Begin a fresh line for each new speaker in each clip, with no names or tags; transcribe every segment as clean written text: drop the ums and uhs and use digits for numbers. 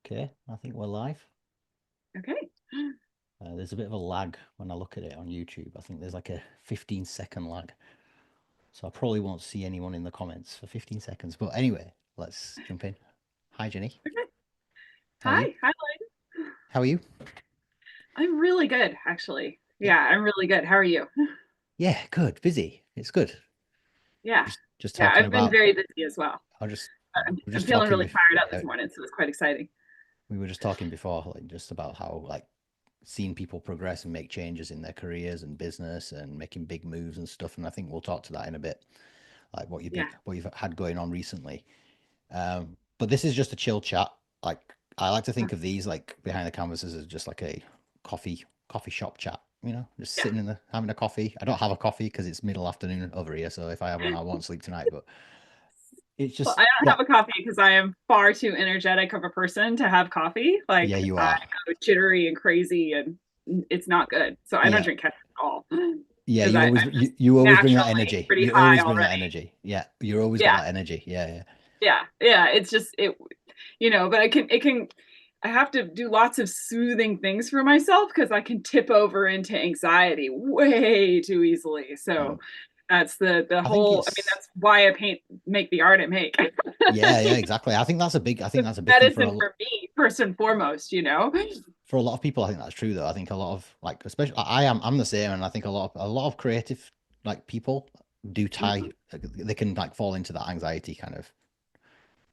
Okay, I think we're live.
Okay.
There's a bit of a lag when I look at it on YouTube. I think there's like a 15-second lag. So I probably won't see anyone in the comments for 15 seconds. But anyway, let's jump in. Hi, Jenny.
Okay.
How are you?
Hi. Lloyd.
How are you?
I'm really good, actually. Yeah, I'm really good. How are you?
Yeah, good. Busy. It's good.
Yeah.
Just
Yeah,
talking
I've been
about,
very busy as well.
I just,
I'm,
we're
I'm
just
feeling
talking
really
before,
fired up this
yeah,
morning, so it's quite exciting.
we were just talking before, like just about how like seeing people progress and make changes in their careers and business and making big moves and stuff. And I think we'll talk to that in a bit, like
Yeah.
what you've had going on recently. But this is just a chill chat. Like I like to think of these like behind the canvases as just like a coffee shop chat. You know, just
Yeah.
sitting in the having a coffee. I don't have a coffee because it's middle afternoon over here. So if I have one, I won't sleep tonight. But it's
Well,
just
I don't
yeah,
have a coffee because I am far too energetic of a person to have coffee.
yeah,
Like
you
I
are.
go jittery and crazy, and it's not good. So I don't
Yeah,
drink coffee at all
yeah.
because I'm just
You always bring that
naturally
energy.
pretty
You
high
always bring that
already.
energy. Yeah, you're always got
Yeah.
that energy. Yeah, yeah.
Yeah. It's just but I have to do lots of soothing things for myself because I can tip over into anxiety way too easily.
Mm.
So that's the
I think
whole, I mean,
it's
that's why make the art I make.
yeah, yeah, exactly. I think
The
that's a big thing for
medicine for me, first and foremost.
for a lot of people. I think that's true though. I think a lot of like, especially I'm the same, and I think a lot of creative like people do tie.
Mhm.
They can like fall into that anxiety kind of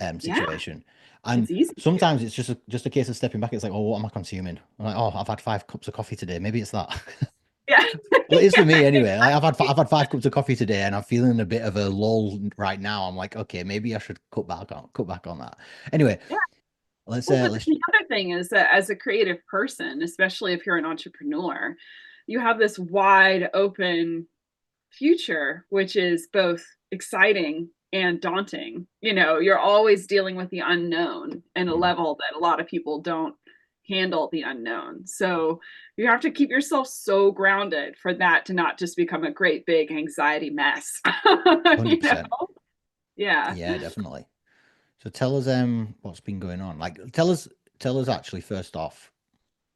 Yeah,
situation, and
it's easy to.
sometimes it's just a case of stepping back. It's like, oh, what am I consuming? I'm like, oh, I've had 5 cups of coffee today. Maybe it's that.
Yeah.
Well, it is for
Yeah,
me anyway. Like, I've had 5 cups of coffee today, and I'm feeling a bit of a lull right now. I'm like, okay, maybe I should cut back on that. Anyway,
yeah. Well, but
let's
the other thing is that as a creative person, especially if you're an entrepreneur, you have this wide open future, which is both exciting and daunting. You're always dealing with the unknown and a
Mhm.
level that a lot of people don't handle the unknown. So you have to keep yourself so grounded for that to not just become a great big anxiety mess. you know?
100%.
Yeah.
Yeah, definitely. So tell us what's been going on. Like tell us actually first off.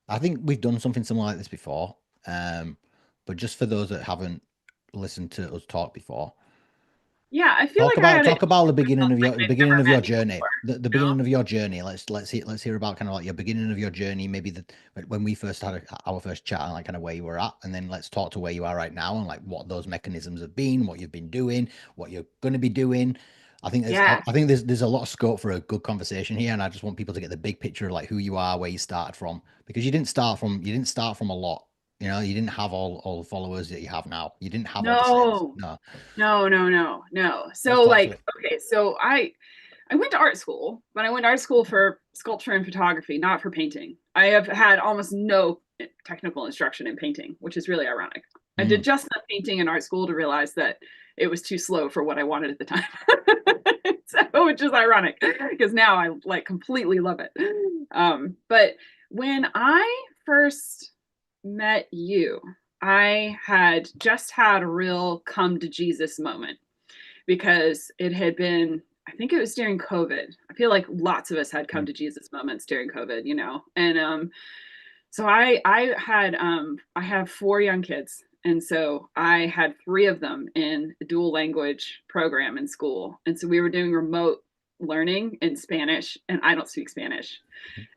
I think we've done something similar like this before. Um, but just for those that haven't listened to us talk before,
Yeah. I feel like I had it
talk about
like
the
they've
beginning
never
of your
met me
journey.
before,
The
you know?
beginning of your journey. Let's hear about kind of like your beginning of your journey, maybe when we first had our first chat and like kind of where you were at, and then let's talk to where you are right now and like what those mechanisms have been, what you've been doing, what you're going to be doing.
Yeah.
I think there's a lot of scope for a good conversation here, and I just want people to get the big picture of like who you are, where you started from, because you didn't start from a lot. You know, you didn't have all the followers that you have now. You didn't have all the sales.
No,
No,
no.
let's
So
talk to
like,
it.
okay, so I went to art school, but I went to art school for sculpture and photography, not for painting. I have had almost no technical instruction in painting, which is really ironic. I did
Mm,
just enough painting in art school to realize that it was too slow for what I wanted at the time. So, which is ironic because now I like completely love it. But when I first met you, I had just had a real come to Jesus moment because it had been, I think it was during COVID. I feel like lots of us had come
mm,
to Jesus moments during COVID. And so I have 4 young kids. And so I had 3 of them in a dual language program in school. And so we were doing remote learning in Spanish, and I don't speak Spanish.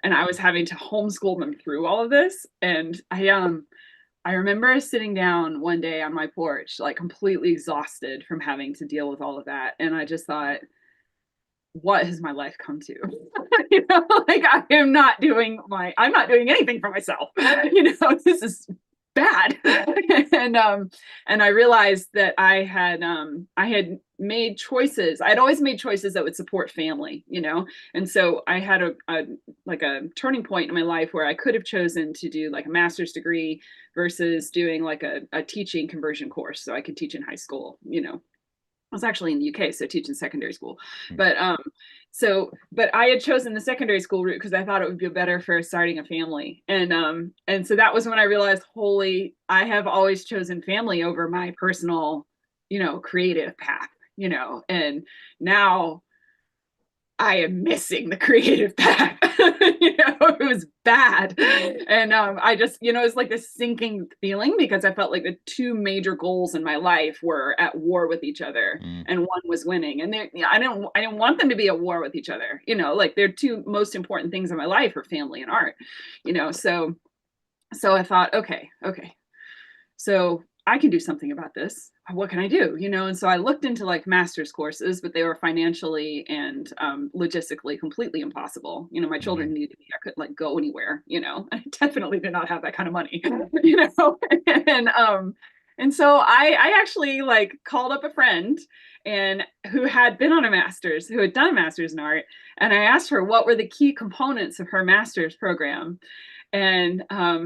And I was having to homeschool them through all of this. And I remember sitting down one day on my porch, like completely exhausted from having to deal with all of that. And I just thought, what has my life come to? Like I'm not doing anything for myself. This is bad. And I realized that I had made choices. I'd always made choices that would support family. And so I had a turning point in my life where I could have chosen to do like a master's degree versus doing like a teaching conversion course so I could teach in high school. I was actually in the UK, so teaching secondary school.
mm.
But I had chosen the secondary school route because I thought it would be better for starting a family. And so that was when I realized, holy, I have always chosen family over my personal, creative path. And now I am missing the creative path. It was bad. And I just, it's like this sinking feeling because I felt like the two major goals in my life were at war with each other,
Mm.
and one was winning. And I didn't want them to be at war with each other. Like they're two most important things in my life are family and art. So I thought, okay, so I can do something about this. What can I do? And so I looked into like master's courses, but they were financially and logistically completely impossible. My children
Mm.
needed me. I couldn't like go anywhere. I definitely did not have that kind of money. you know, and and so I actually like called up a friend and who had been on a master's, who had done a master's in art, and I asked her what were the key components of her master's program, and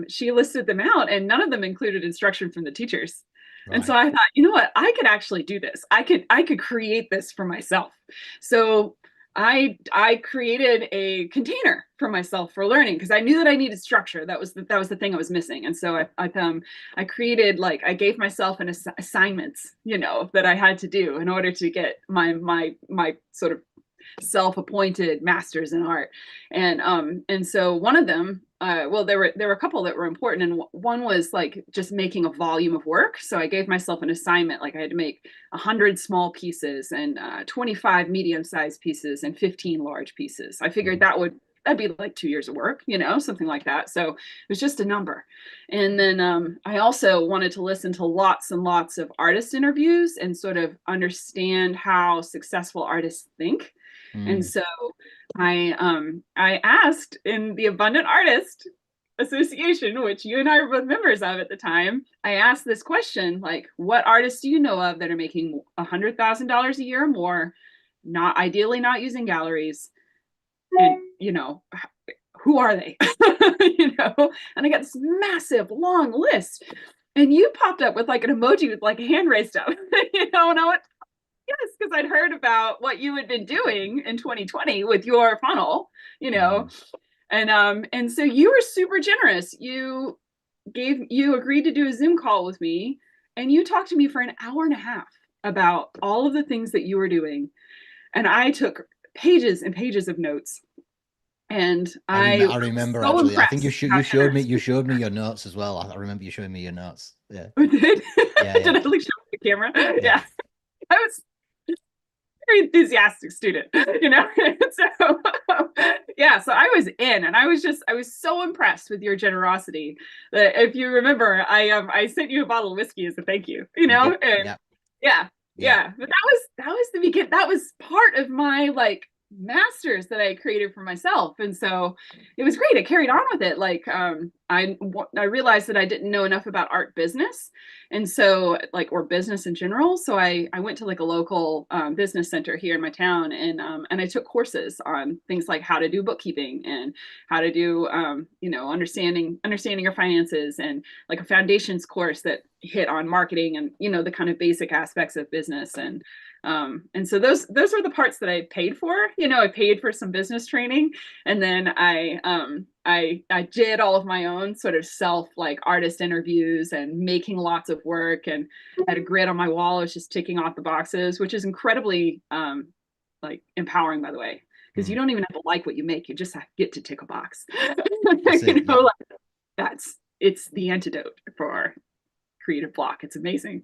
she listed them out, and none of them included instruction from the teachers. And so
Right.
I thought, you know what, I could actually do this. I could create this for myself. So I created a container for myself for learning because I knew that I needed structure. That was the thing I was missing. And so I created, like, I gave myself an assignments, that I had to do in order to get my sort of self-appointed masters in art. And so one of them, well, there were a couple that were important, and one was like just making a volume of work. So I gave myself an assignment, like I had to make 100 small pieces and 25 medium-sized pieces and 15 large pieces. I figured
Mm.
that'd be like 2 years of work, something like that. So it was just a number. And then I also wanted to listen to lots and lots of artist interviews and sort of understand how successful artists think. And
Mm.
so I asked in the Abundant Artist Association, which you and I were both members of at the time, I asked this question, like, what artists do you know of that are making $100,000 a year or more, not ideally not using galleries, and who are they? And I got this massive long list. And you popped up with like an emoji with like a hand raised up, and I went, yes, because I'd heard about what you had been doing in 2020 with your funnel, you know,
Mm.
and so you were super generous. You agreed to do a Zoom call with me, and you talked to me for an hour and a half about all of the things that you were doing, and I took pages and pages of notes, and I
I
was
remember
so
actually. I think
impressed how generous
you showed me your notes as well. I remember you showing me your notes. Yeah.
you did.
Yeah, yeah.
Did I like show the camera?
Yeah.
Yeah, I was very enthusiastic student, so yeah, so I was in, and I was so impressed with your generosity that, if you remember, I sent you a bottle of whiskey as a thank you,
You did.
and
Yeah.
yeah,
Yeah.
yeah, but that was the beginning. That was part of my like masters that I created for myself, and so it was great. I carried on with it. Like I realized that I didn't know enough about art business, and so like, or business in general. So I went to like a local business center here in my town, and I took courses on things like how to do bookkeeping and how to do understanding your finances, and like a foundations course that hit on marketing and the kind of basic aspects of business. And so those were the parts that I paid for. I paid for some business training, and then I did all of my own sort of self, like, artist interviews and making lots of work, and I had a grid on my wall. I was just ticking off the boxes, which is incredibly like empowering, by the way, because you
Mm.
don't even have to like what you make. You just get to tick a box.
That's it. Yeah.
Like, it's the antidote for creative block. It's amazing.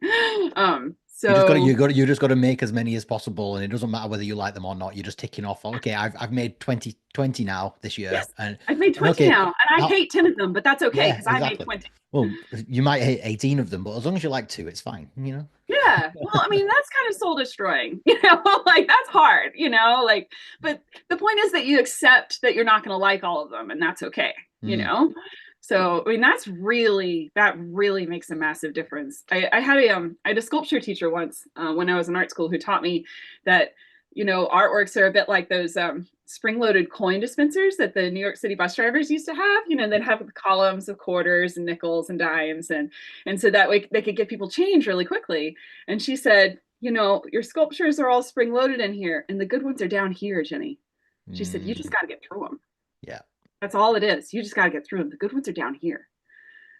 So
You just got to make as many as possible, and it doesn't matter whether you like them or not. You're just ticking off. Okay, I've made 20 now this year,
yes, I've made
and
20
okay,
now, and I
now
hate 10 of them, but that's okay
yeah,
because I made
exactly.
20.
Well, you might hate 18 of them, but as long as you like two, it's fine.
Yeah. Well, I mean, that's kind of soul destroying, like that's hard, like, but the point is that you accept that you're not going to like all of them, and that's okay, you
Mm.
know? So, I mean, that really makes a massive difference. I had a sculpture teacher once when I was in art school who taught me that, artworks are a bit like those spring-loaded coin dispensers that the New York City bus drivers used to have, they'd have columns of quarters and nickels and dimes, and so that way they could give people change really quickly. And she said, your sculptures are all spring loaded in here, and the good ones are down here, Jenny. She said, you just
Mm.
got to get through them.
Yeah.
That's all it is. You just got to get through them. The good ones are down here.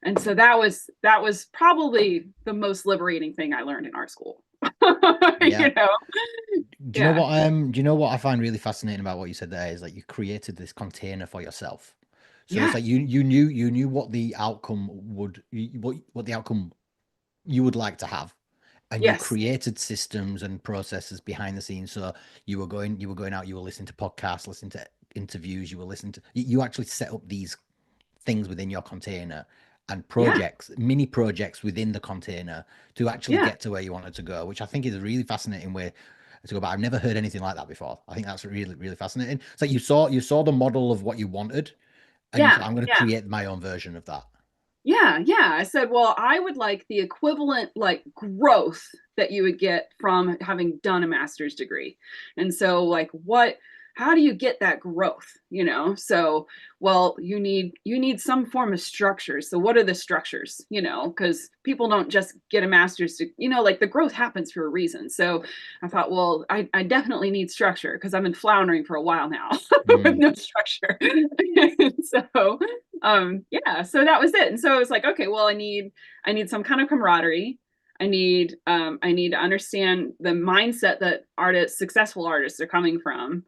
And so that was probably the most liberating thing I learned in art school.
Yeah.
You know? Yeah.
Do you know what I find really fascinating about what you said there is like you created this container for yourself. So it's
Yeah.
like you knew what the outcome what the outcome you would like to have, and you
Yes.
created systems and processes behind the scenes. So you were going out, you were listening to podcasts, listening to interviews, you were listening to you actually set up these things within your container and
Yeah.
projects, mini projects within the container to actually
Yeah.
get to where you wanted to go, which I think is a really fascinating way to go. But I've never heard anything like that before. I think that's really, really fascinating. It's like you saw the model of what you wanted, and you
Yeah.
said, "I'm going to
Yeah.
create my own version of that."
Yeah, yeah. I said, well, I would like the equivalent like growth that you would get from having done a master's degree. And so like how do you get that growth, you know? So, well, you need some form of structure. So what are the structures, you know? Cuz people don't just get a you know, like the growth happens for a reason. So I thought, well, I definitely need structure because I've been floundering for a while now with
Mm,
no structure. So yeah, so that was it. And so I was like, okay, well, I need some kind of camaraderie. I need to understand the mindset that successful artists are coming from.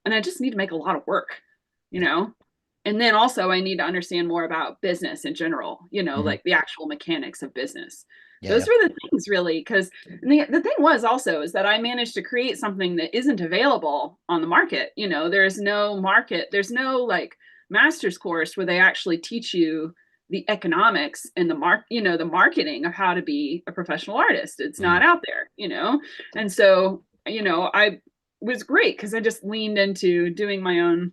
And I just need to make a lot of work, you
yeah.
know. And then also I need to understand more about business in general, you know,
Hmm.
like the actual mechanics of business.
Yeah.
Those
Yeah.
were the things really, because the thing was also is that I managed to create something that isn't available on the market. You know, there's no market, there's no like master's course where they actually teach you the economics and the marketing of how to be a professional artist. It's
Mm,
not out there, you know. And so, I was great because I just leaned into doing my own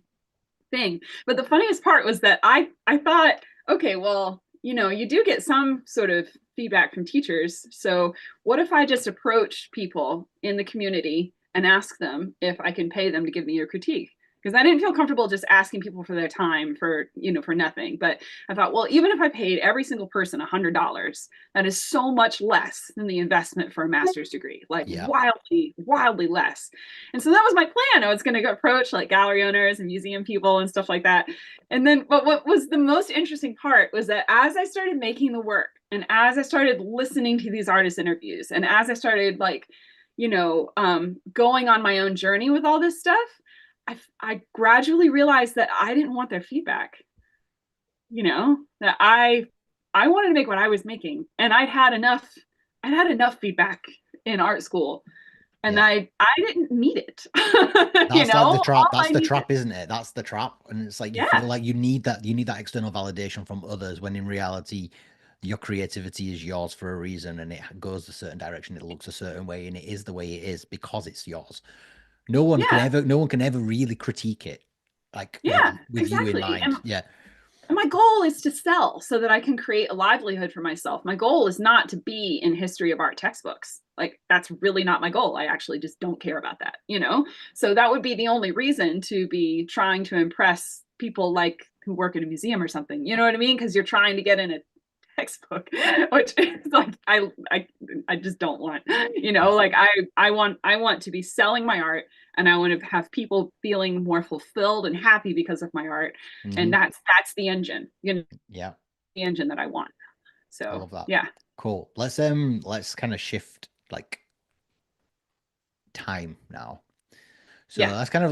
thing. But the funniest part was that I thought, okay, well, you do get some sort of feedback from teachers. So what if I just approach people in the community and ask them if I can pay them to give me a critique? Because I didn't feel comfortable just asking people for their time for nothing. But I thought, well, even if I paid every single person $100, that is so much less than the investment for a master's degree, like
yeah.
wildly, wildly less. And so that was my plan. I was going to approach like gallery owners and museum people and stuff like that. And then, but what was the most interesting part was that as I started making the work and as I started listening to these artist interviews and as I started like, going on my own journey with all this stuff, I gradually realized that I didn't want their feedback, that I wanted to make what I was making. And I had enough feedback in art school and
Yeah.
I didn't need it.
That's like the trap.
All
That's
I
the
needed.
trap, isn't it? That's the trap. And it's like you feel
Yeah.
like you need that external validation from others when in reality your creativity is yours for a reason and it goes a certain direction, it looks a certain way, and it is the way it is because it's yours.
Yeah.
No one can ever really critique it like
Yeah,
with you in
exactly.
mind. Yeah.
And my goal is to sell so that I can create a livelihood for myself. My goal is not to be in history of art textbooks. Like that's really not my goal. I actually just don't care about that. So that would be the only reason to be trying to impress people like who work in a museum or something. You know what I mean? Because you're trying to get in a textbook, which is like I just don't want.
Yeah.
Like I want to be selling my art and I want to have people feeling more fulfilled and happy because of my art. And
Hmm.
that's the engine,
Yeah.
the engine that I want.
I
So
love that.
yeah.
Cool. Let's kind of shift like time now. So
Yeah.
that's kind of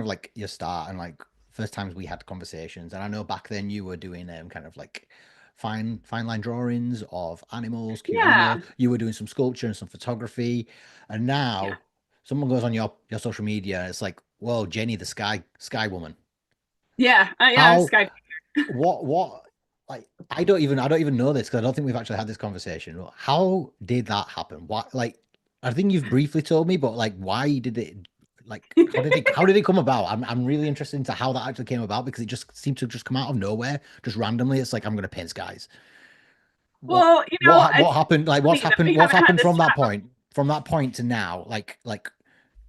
like your start and like first times we had conversations. And I know back then you were doing kind of like fine line drawings of animals, cute
Yeah.
animals. You were doing some sculpture and some photography, and
Yeah.
now someone goes on your social media and it's like, whoa, Jenny, the sky woman.
Yeah. Yeah.
How
Skype.
what like I don't even know this because I don't think we've actually had this conversation. How did that happen? What like I think you've briefly told me, but like why did it like how did it come about? I'm really interested into how that actually came about because it just seemed to just come out of nowhere, just randomly. It's like I'm gonna paint skies. What
Well,
what
it's
happened? Like
funny that we
what's
haven't had
happened
this chat.
from that point to now? Like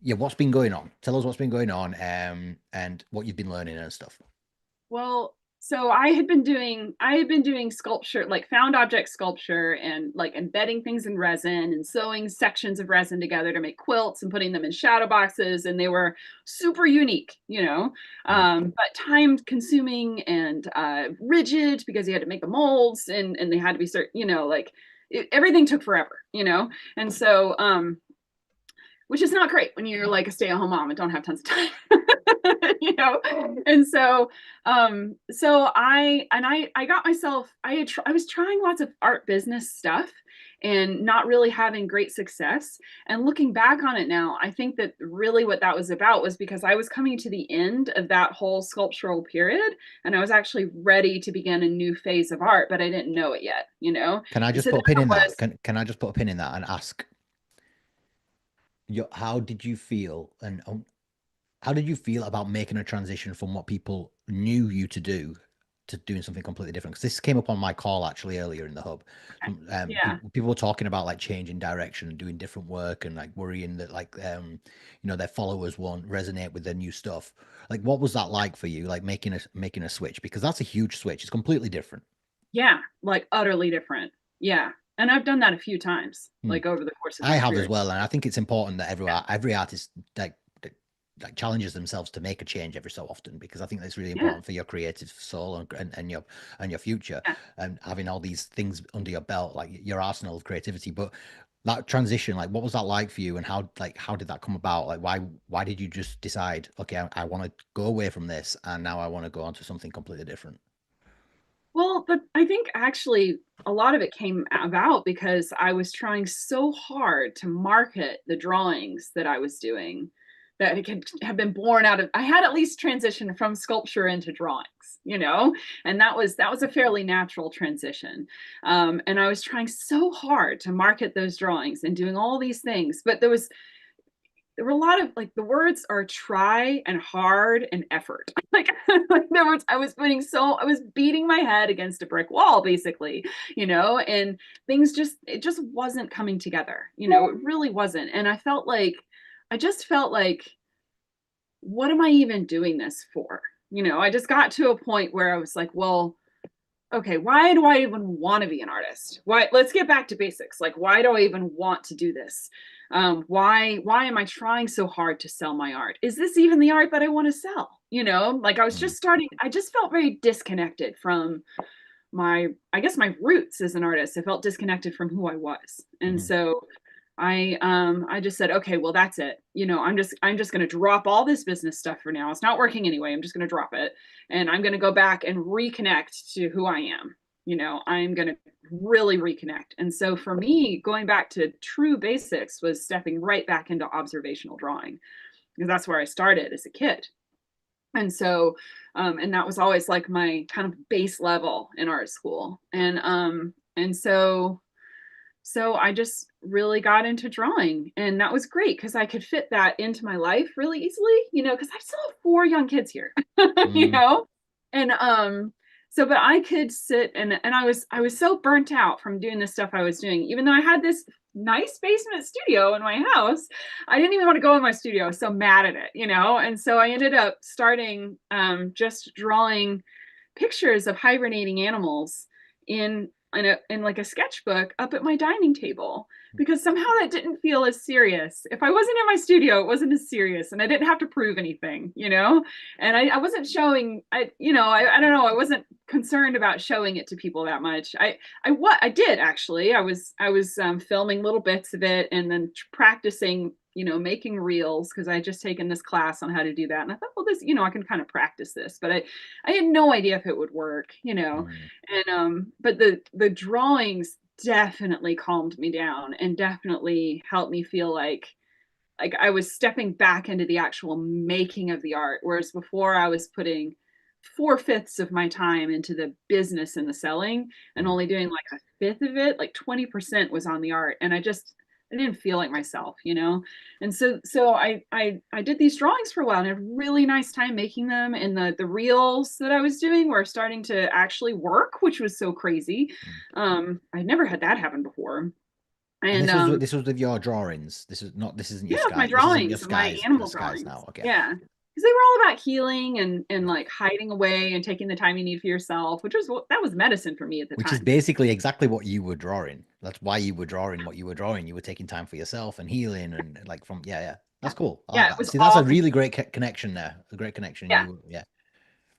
yeah, what's been going on? Tell us what's been going on, and what you've been learning and stuff.
Well, so I had been doing sculpture, like found object sculpture and like embedding things in resin and sewing sections of resin together to make quilts and putting them in shadow boxes. And they were super unique,
Mm,
but time consuming and rigid because you had to make the molds and they had to be certain, like everything took forever. And so which is not great when you're like a stay-at-home mom and don't have tons of time. You know. And so I got myself, I was trying lots of art business stuff and not really having great success. And looking back on it now, I think that really what that was about was because I was coming to the end of that whole sculptural period, and I was actually ready to begin a new phase of art, but I didn't know it yet, you know.
Can I
And
just
so
put
then
a pin
it
in that?
was,
Can I just put a pin in that and ask how did you feel and how did you feel about making a transition from what people knew you to do to doing something completely different? Because this came up on my call actually earlier in the hub.
okay, yeah.
People were talking about like changing direction and doing different work and like worrying that like their followers won't resonate with their new stuff. Like, what was that like for you? Like making a switch, because that's a huge switch. It's completely different.
Yeah, like utterly different. Yeah. And I've done that a few times,
Hmm.
like over the course of
I
my
have as
career.
well, and I think it's important that every artist like challenges themselves to make a change every so often, because I think that's really
Yeah.
important for your creative soul and your future,
Yeah.
and having all these things under your belt, like your arsenal of creativity. But that transition, like, what was that like for you, and how did that come about? Like, why did you just decide, okay, I want to go away from this, and now I want to go on to something completely different?
Well, but I think actually a lot of it came about because I was trying so hard to market the drawings that I was doing that it could have been born out of, I had at least transitioned from sculpture into drawings, you know, and that was a fairly natural transition. And I was trying so hard to market those drawings and doing all these things, but there were a lot of like the words are try and hard and effort. Like in other words, I was beating my head against a brick wall basically, you know, and it just wasn't coming together, you know, it really wasn't. And I just felt like, what am I even doing this for? You know, I just got to a point where I was like, well, okay, why do I even want to be an artist? Why? Let's get back to basics. Like, why do I even want to do this? Why am I trying so hard to sell my art? Is this even the art that I want to sell? You know, like I was
Mm,
just starting. I just felt very disconnected from I guess my roots as an artist. I felt disconnected from who I was, and
mhm,
so I just said, okay, well that's it. You know, I'm just going to drop all this business stuff for now. It's not working anyway. I'm just going to drop it, and I'm going to go back and reconnect to who I am. You know, I'm going to really reconnect. And so for me, going back to true basics was stepping right back into observational drawing, because that's where I started as a kid. And so and that was always like my kind of base level in art school. And so I just really got into drawing, and that was great because I could fit that into my life really easily, you know, because I still have four young kids here, you
mm,
know, and so but I could sit and I was so burnt out from doing the stuff I was doing, even though I had this nice basement studio in my house. I didn't even want to go in my studio. I was so mad at it, you know, and so I ended up starting just drawing pictures of hibernating animals in like a sketchbook up at my dining table, because somehow that didn't feel as serious. If I wasn't in my studio, it wasn't as serious, and I didn't have to prove anything, you know. And I wasn't showing. I don't know. I wasn't concerned about showing it to people that much. What I did actually. I was filming little bits of it and then practicing, you know, making reels, because I had just taken this class on how to do that. And I thought, well, this, you know, I can kind of practice this, but I had no idea if it would work, you know.
mm,
And but the drawings definitely calmed me down and definitely helped me feel like I was stepping back into the actual making of the art, whereas before I was putting four-fifths of my time into the business and the selling and
mm.
only doing like a fifth of it. Like 20% was on the art, and I didn't feel like myself, you know. And so I did these drawings for a while and I had a really nice time making them, and the reels that I was doing were starting to actually work, which was so crazy.
Mm.
I'd never had that happen before.
And
And
this was with your drawings. This isn't your
yeah, with my
sky. This isn't your
drawings and my
skies. The
animal
skies
drawings.
now. Okay.
Yeah. Because they were all about healing and like hiding away and taking the time you need for yourself, which was that was medicine for me at the
Which is
time.
basically exactly what you were drawing. That's why you were drawing what you were drawing. You were taking time for yourself and healing and like from yeah. That's
Yeah.
cool. I
Yeah,
like
it
that.
was
See, that's a
all
really great connection there. A great connection.
yeah.
You yeah.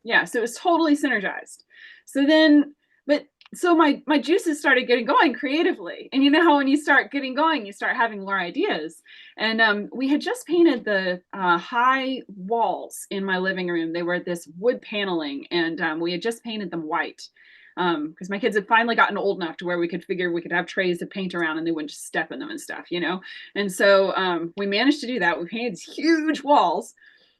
Yeah. So it was totally synergized. So then, but so my juices started getting going creatively, and you know how when you start getting going you start having more ideas. And we had just painted the high walls in my living room. They were this wood paneling, and we had just painted them white because my kids had finally gotten old enough to where we could figure we could have trays to paint around and they wouldn't just step in them and stuff, you know. And so we managed to do that. We painted these huge walls,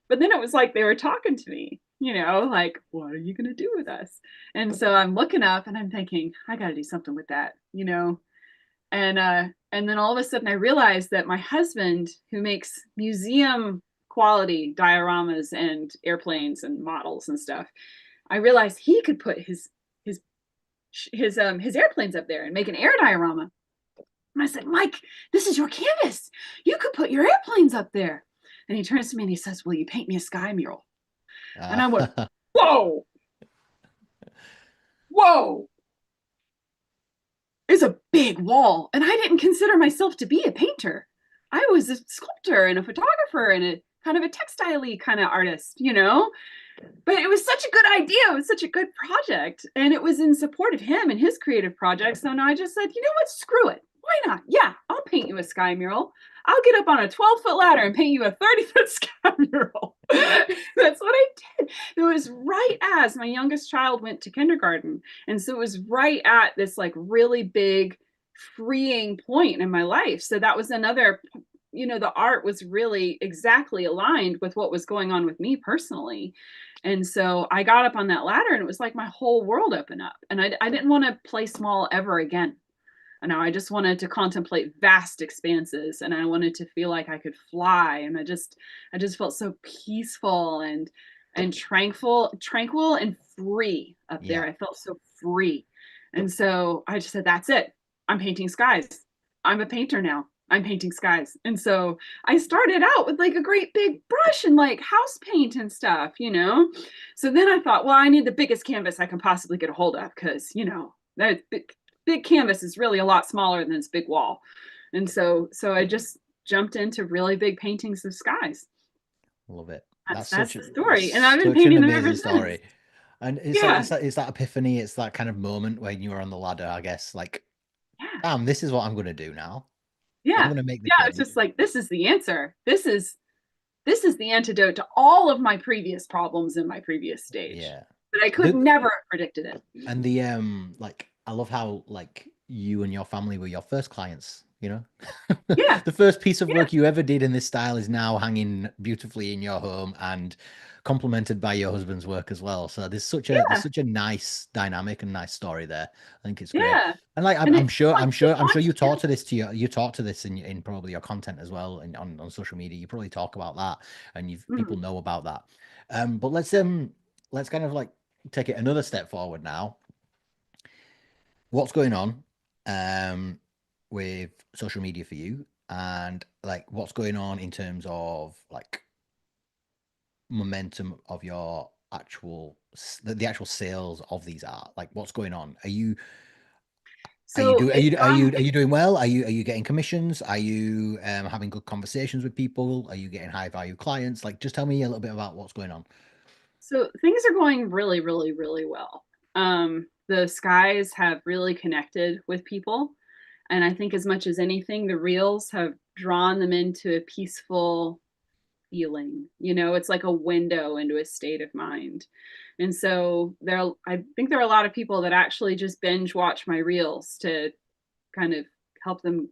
but then it was like they were talking to me, you know, like, what are you going to do with us? And so I'm looking up and I'm thinking, I got to do something with that, you know. And then all of a sudden I realized that my husband, who makes museum quality dioramas and airplanes and models and stuff, I realized he could put his his airplanes up there and make an air diorama. And I said, Mike, this is your canvas. You could put your airplanes up there. And he turns to me and he says, will you paint me a sky mural? And I went,
Uh,
whoa, whoa, it's a big wall. And I didn't consider myself to be a painter. I was a sculptor and a photographer and a kind of a textile-y kind of artist, you know? But it was such a good idea. It was such a good project. And it was in support of him and his creative projects. So now I just said, you know what? Screw it. Why not? Yeah, I'll paint you a sky mural. I'll get up on a 12-foot ladder and paint you a 30-foot sky mural. That's what I did. It was right as my youngest child went to kindergarten. And so it was right at this like really big freeing point in my life. So that was another, you know, the art was really exactly aligned with what was going on with me personally. And so I got up on that ladder and it was like my whole world opened up. And I didn't want to play small ever again. And now I just wanted to contemplate vast expanses and I wanted to feel like I could fly. And I just felt so peaceful and tranquil and free up there.
yeah,
I felt so free. And so I just said, that's it. I'm painting skies. I'm a painter now. I'm painting skies. And so I started out with like a great big brush and like house paint and stuff, you know? So then I thought, well, I need the biggest canvas I can possibly get a hold of because, you know, that big canvas is really a lot smaller than this big wall. And so I just jumped into really big paintings of skies.
love it.
That's the story. And I've been
Such an
painting them ever
amazing
since.
story. And
Yeah.
it's that epiphany, it's that kind of moment when you were on the ladder, I guess, like,
Yeah.
damn, this is what I'm gonna do now. I'm
Yeah.
gonna make the
Yeah. It's
change.
just like this is the answer. This is the antidote to all of my previous problems in my previous stage.
Yeah.
But I could
The
never have predicted it.
and the like I love how like you and your family were your first clients, you know?
Yeah.
The first piece of
Yeah.
work you ever did in this style is now hanging beautifully in your home and complemented by your husband's work as well. So there's
Yeah.
such a nice dynamic and nice story there. I think it's great.
Yeah.
And like
And it's like it
I'm sure
launched.
you talk to this in probably your content as well on social media. You probably talk about that and you've people
Mhm.
know about that. But let's kind of like take it another step forward now. What's going on um with social media for you and like what's going on in terms of like momentum of your the actual sales of these art, like what's going on,
So it's gone.
are you doing well, are you getting commissions, are you having good conversations with people, are you getting high value clients, like just tell me a little bit about what's going on.
So things are going really, really, really well. The skies have really connected with people. And I think as much as anything, the reels have drawn them into a peaceful feeling. You know, it's like a window into a state of mind. And so I think there are a lot of people that actually just binge watch my reels to kind of help them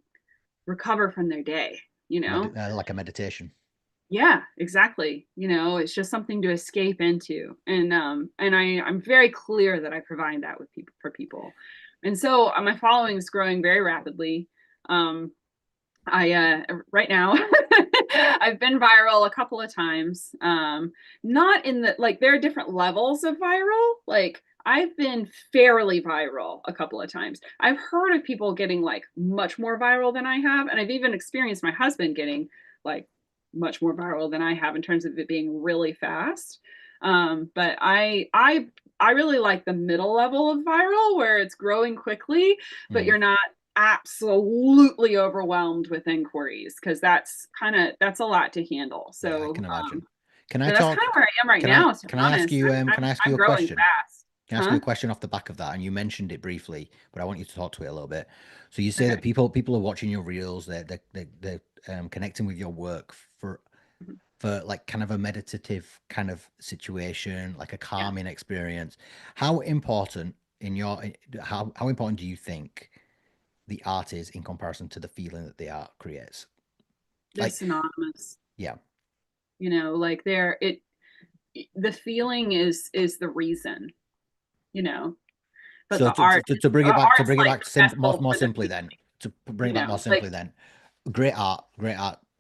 recover from their day, you know?
Like a meditation.
Yeah, exactly. You know, it's just something to escape into. And I'm very clear that I provide that with people for people. And so my following is growing very rapidly. Um I right now I've been viral a couple of times. Not in the like there are different levels of viral. Like I've been fairly viral a couple of times. I've heard of people getting like much more viral than I have, and I've even experienced my husband getting like much more viral than I have in terms of it being really fast. But I really like the middle level of viral where it's growing quickly, but
Mm,
you're not absolutely overwhelmed with inquiries because that's a lot to handle.
yeah, I
So
can imagine. Can I
so that's kind
talk
of where I am right now, to be honest.
can I ask
I'm
you
I'm
a
growing
question?
fast.
Can I ask you
Huh?
a question off the back of that? And you mentioned it briefly, but I want you to talk to it a little bit. So you say that
Okay.
people are watching your reels, they're connecting with your work
Mhm.
for like kind of a meditative kind of situation, like a
Yeah.
calming experience. How important in your how important do you think the art is in comparison to the feeling that the art creates?
They're
Like,
synonymous.
yeah.
Like the feeling is the reason, you know, but
So
the art is
to bring
the
it back,
art's like the vessel
more
for the
simply,
feeling,
then to bring it back more
like
simply, then great art,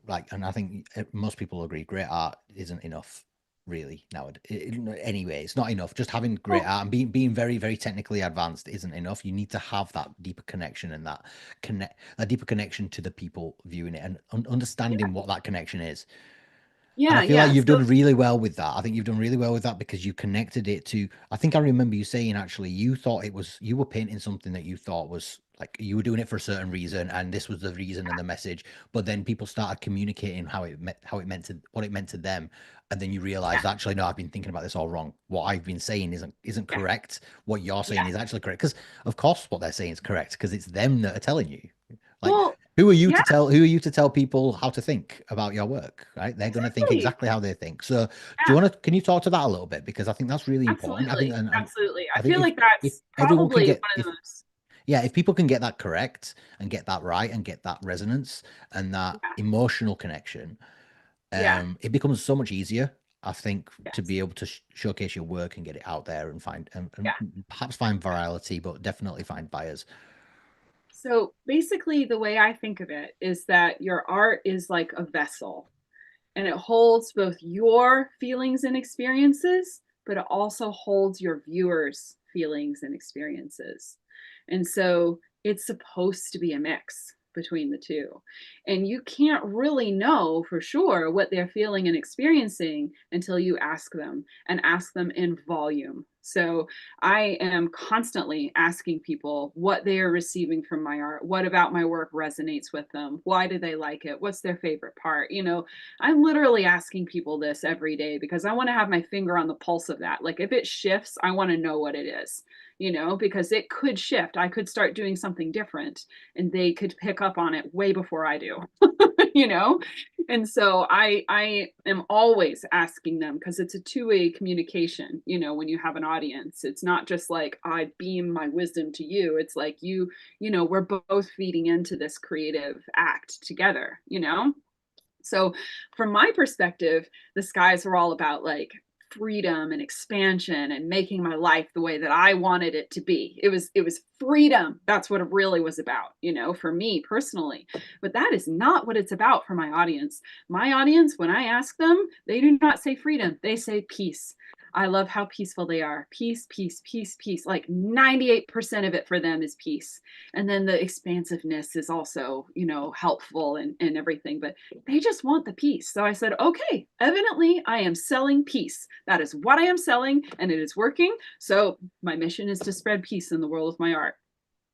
like, and I think most people agree, great art isn't enough, really. Now, anyway, it's not enough. Just having great
well,
art and being very, very technically advanced isn't enough. You need to have that deeper connection and that deeper connection to the people viewing it and
yeah,
understanding what that connection is. And I
yeah,
feel like
yeah.
you've
So
done really well with that. I think you've done really well with that because you connected it to, I think I remember you saying actually you thought you were painting something that you thought was like you were doing it for a certain reason and this was the reason and the message. But then people started communicating how it meant to what it meant to them. And then you
yeah,
realized actually, no, I've been thinking about this all wrong. What I've been saying isn't
yeah,
correct. What you're saying
yeah.
is actually correct. Because of course what they're saying is correct because it's them that are telling you. Like,
Well, yeah,
who are you to tell people how to think about your work, right? They're going to think
exactly.
exactly how they think. So do you
Yeah,
want to, can you talk to that a little bit? Because I think that's really important. I think,
absolutely,
and
absolutely.
I
I
think
feel like
if
that's
everyone can
probably
get,
one of
if,
the most.
yeah, if people can get that correct and get that right and get that resonance and that
Yeah,
emotional connection,
yeah,
it becomes so much easier, I think, to
yes,
be able to showcase your work and get it out there and find, and
yeah.
perhaps find virality, but definitely find buyers.
So basically, the way I think of it is that your art is like a vessel, and it holds both your feelings and experiences, but it also holds your viewers' feelings and experiences. And so it's supposed to be a mix between the two. And you can't really know for sure what they're feeling and experiencing until you ask them and ask them in volume. So I am constantly asking people what they are receiving from my art. What about my work resonates with them? Why do they like it? What's their favorite part? I'm literally asking people this every day because I want to have my finger on the pulse of that. Like if it shifts, I want to know what it is, because it could shift. I could start doing something different and they could pick up on it way before I do, you know? And so I am always asking them because it's a two-way communication, when you have an audience. It's not just like I beam my wisdom to you. It's like we're both feeding into this creative act together. So, from my perspective, the skies were all about like freedom and expansion and making my life the way that I wanted it to be. It was freedom. That's what it really was about, for me personally. But that is not what it's about for my audience. My audience, when I ask them, they do not say freedom. They say peace. I love how peaceful they are. Peace, peace, peace, peace. Like 98% of it for them is peace. And then the expansiveness is also, helpful and everything. But they just want the peace. So I said, okay, evidently I am selling peace. That is what I am selling, and it is working. So my mission is to spread peace in the world with my art.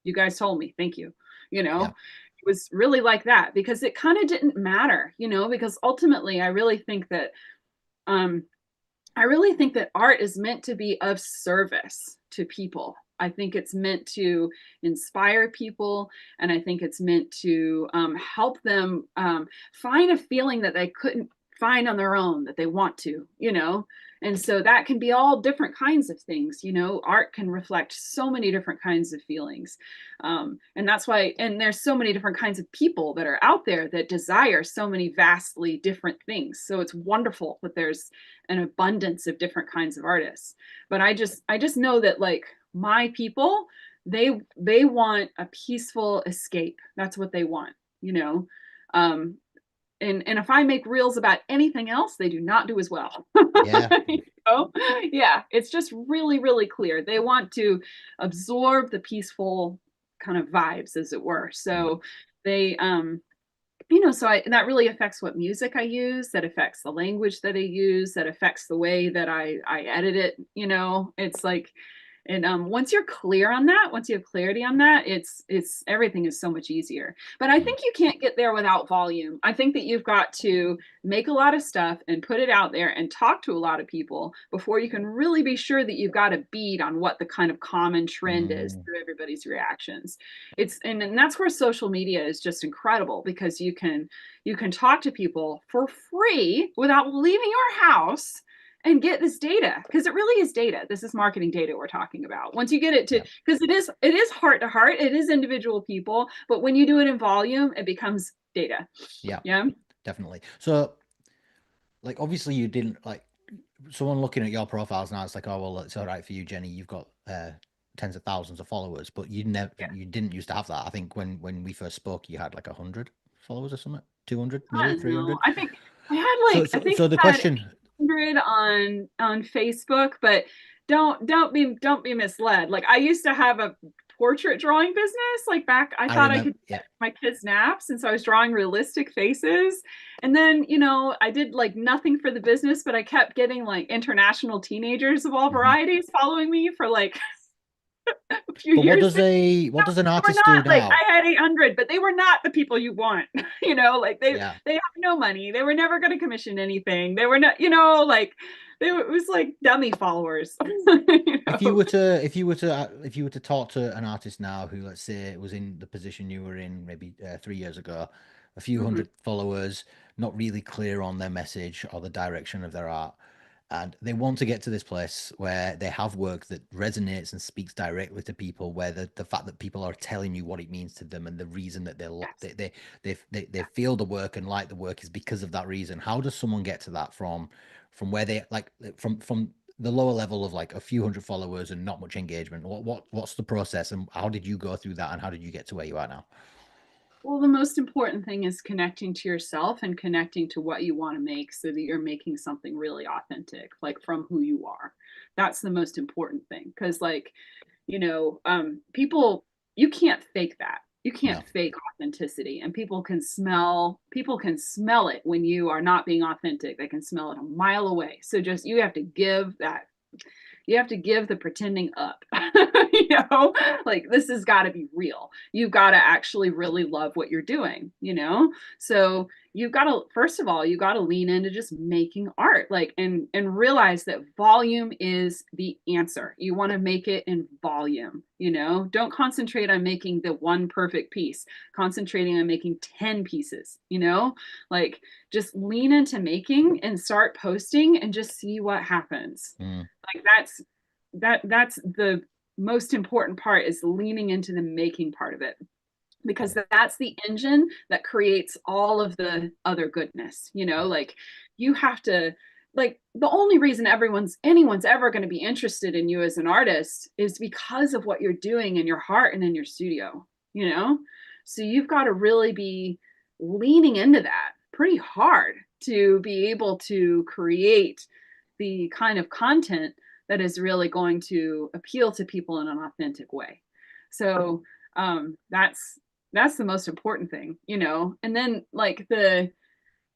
You guys told me. Thank you.
Yeah.
It was really like that because it kind of didn't matter, because ultimately um I really think that art is meant to be of service to people. I think it's meant to inspire people, and I think it's meant to help them find a feeling that they couldn't find on their own that they want to. And so that can be all different kinds of things. Art can reflect so many different kinds of feelings. And that's why, and there's so many different kinds of people that are out there that desire so many vastly different things. So it's wonderful that there's an abundance of different kinds of artists. But I just know that like my people, they want a peaceful escape. That's what they want, you know. Um, and if I make reels about anything else, they do not do as well.
Yeah.
Yeah, it's just really, really clear. They want to absorb the peaceful kind of vibes, as it were.
Mm.
So they that really affects what music I use, that affects the language that I use, that affects the way that I edit it. It's like And once you're clear on that, once you have clarity on that, it's everything is so much easier. But I
Mm.
think you can't get there without volume. I think that you've got to make a lot of stuff and put it out there and talk to a lot of people before you can really be sure that you've got a beat on what the kind of common trend is
Mm.
through everybody's reactions. And that's where social media is just incredible, because you can talk to people for free without leaving your house and get this data, because it really is data. This is marketing data we're talking about. Once you get it to,
Yeah.
because it is heart to heart, it is individual people, but when you do it in volume, it becomes data.
Yeah.
Yeah.
Definitely. So, like, obviously, you didn't like someone looking at your profiles now. It's like, oh well, it's all right for you, Jenny. You've got tens of thousands of followers, but
Yeah.
you didn't used to have that. I think when we first spoke, you had like 100 followers or something, 200,
I
maybe
don't know.
300.
I think I had
So,
like I
so,
think
so the
I had
question,
800 on Facebook, but don't be misled. Like I used to have a portrait drawing business. Like back, I
I
thought I
remember,
could
yeah,
get my kids' naps, and so I was drawing realistic faces. And then I did like nothing for the business, but I kept getting like international teenagers of all
hmm.
varieties following me for like a few
But
years.
what does an
They were
artist do
not like,
now?
I had 800, but they were not the people you want. Like
Yeah.
they have no money. They were never going to commission anything. They were not, like it was like dummy followers. you
If you
know.
were to if you were to talk to an artist now who, let's say, was in the position you were in maybe 3 years ago, a few
Mhm.
hundred followers, not really clear on their message or the direction of their art, and they want to get to this place where they have work that resonates and speaks directly to people, where the fact that people are telling you what it means to them and the reason that
Yes.
they feel the work and like the work is because of that reason. How does someone get to that from where they like from the lower level of like a few hundred followers and not much engagement? What's the process, and how did you go through that, and how did you get to where you are now?
Well, the most important thing is connecting to yourself and connecting to what you want to make, so that you're making something really authentic, like from who you are. That's the most important thing. Because, like, people, you can't fake that. You can't
No.
fake authenticity, and people can smell it when you are not being authentic. They can smell it a mile away. So just you have to give the pretending up. Like this has got to be real. You've got to actually really love what you're doing. So you've got to, first of all, you got to lean into just making art, like, and realize that volume is the answer. You want to make it in volume. Don't concentrate on making the one perfect piece. Concentrating on making 10 pieces. Like, just lean into making and start posting and just see what happens.
Mm,
Like that's the most important part, is leaning into the making part of it, because
yeah.
that's the engine that creates all of the other goodness.
Yeah.
Like, you have to, like, the only reason anyone's ever going to be interested in you as an artist is because of what you're doing in your heart and in your studio. So you've got to really be leaning into that pretty hard to be able to create the kind of content that is really going to appeal to people in an authentic way. So that's the most important thing. And then, like,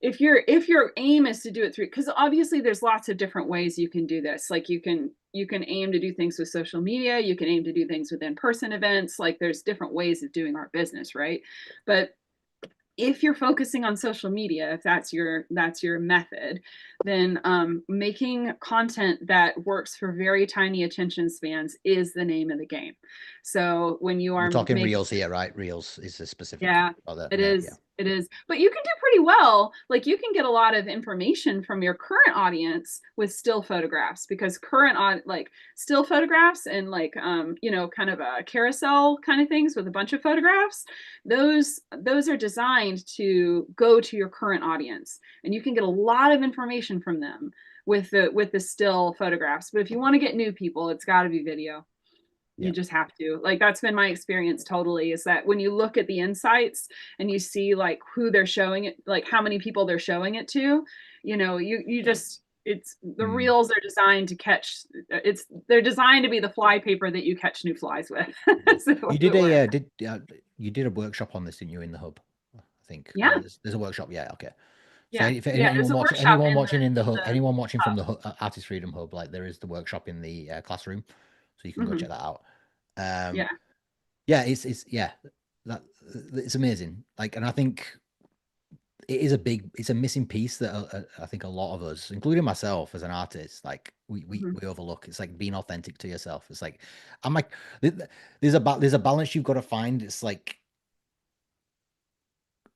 if your aim is to do it through, because obviously there's lots of different ways you can do this. Like, you can aim to do things with social media, you can aim to do things with in-person events. Like, there's different ways of doing our business, right? But if you're focusing on social media, if that's your method, then making content that works for very tiny attention spans is the name of the game. So when you
We're
are
talking
making,
reels here, right? Reels is a specific
yeah,
or that,
it
yeah, yeah.
is. It is. But you can do pretty well. Like, you can get a lot of information from your current audience with still photographs, because like still photographs and like kind of a carousel kind of things with a bunch of photographs, those are designed to go to your current audience, and you can get a lot of information from them with the still photographs. But if you want to get new people, it's got to be video. You
Yeah.
just have to. Like, that's been my experience totally, is that when you look at the insights and you see like who they're showing it, like how many people they're showing it to, you just, it's the
Mm.
reels are designed to catch, they're designed to be the fly paper that you catch new flies with.
Yeah.
So
You
if
did
it works.
you did a workshop on this, didn't you, in the hub? I think
Yeah.
there's a workshop. Yeah, okay. So
Yeah.
if
Yeah. There's a workshop
anyone
in
watching in the hub,
the
anyone watching from
hub.
the Artist Freedom Hub, like there is the workshop in the classroom. so you can go
Hmm.
check that out. Um,
Yeah.
yeah, it's yeah, that it's amazing. Like, and I think it's a missing piece that I think a lot of us, including myself as an artist, like
Hmm.
we overlook. It's like being authentic to yourself. It's like I'm like there's a balance you've got to find. It's like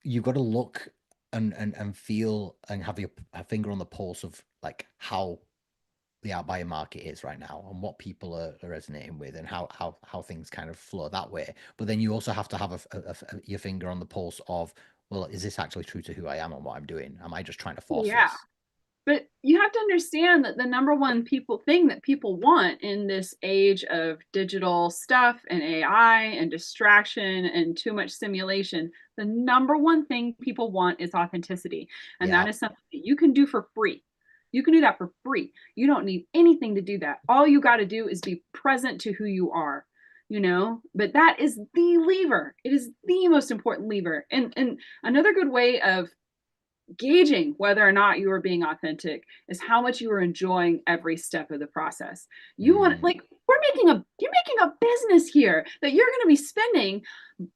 you've got to look and feel and have your a finger on the pulse of like how the art buyer market is right now and what people are resonating with and how things kind of flow that way. But then you also have to have your finger on the pulse of, well, is this actually true to who I am and what I'm doing? Am I just trying to force
Yeah.
this?
But you have to understand that the number one people thing that people want in this age of digital stuff and AI and distraction and too much simulation, the number one thing people want is authenticity. And
Yeah.
that is something that you can do for free. You can do that for free. You don't need anything to do that. All you got to do is be present to who you are, you know? But that is the lever. It is the most important lever. And another good way of gauging whether or not you are being authentic is how much you are enjoying every step of the process. You want,
Mm,
like, you're making a business here that you're going to be spending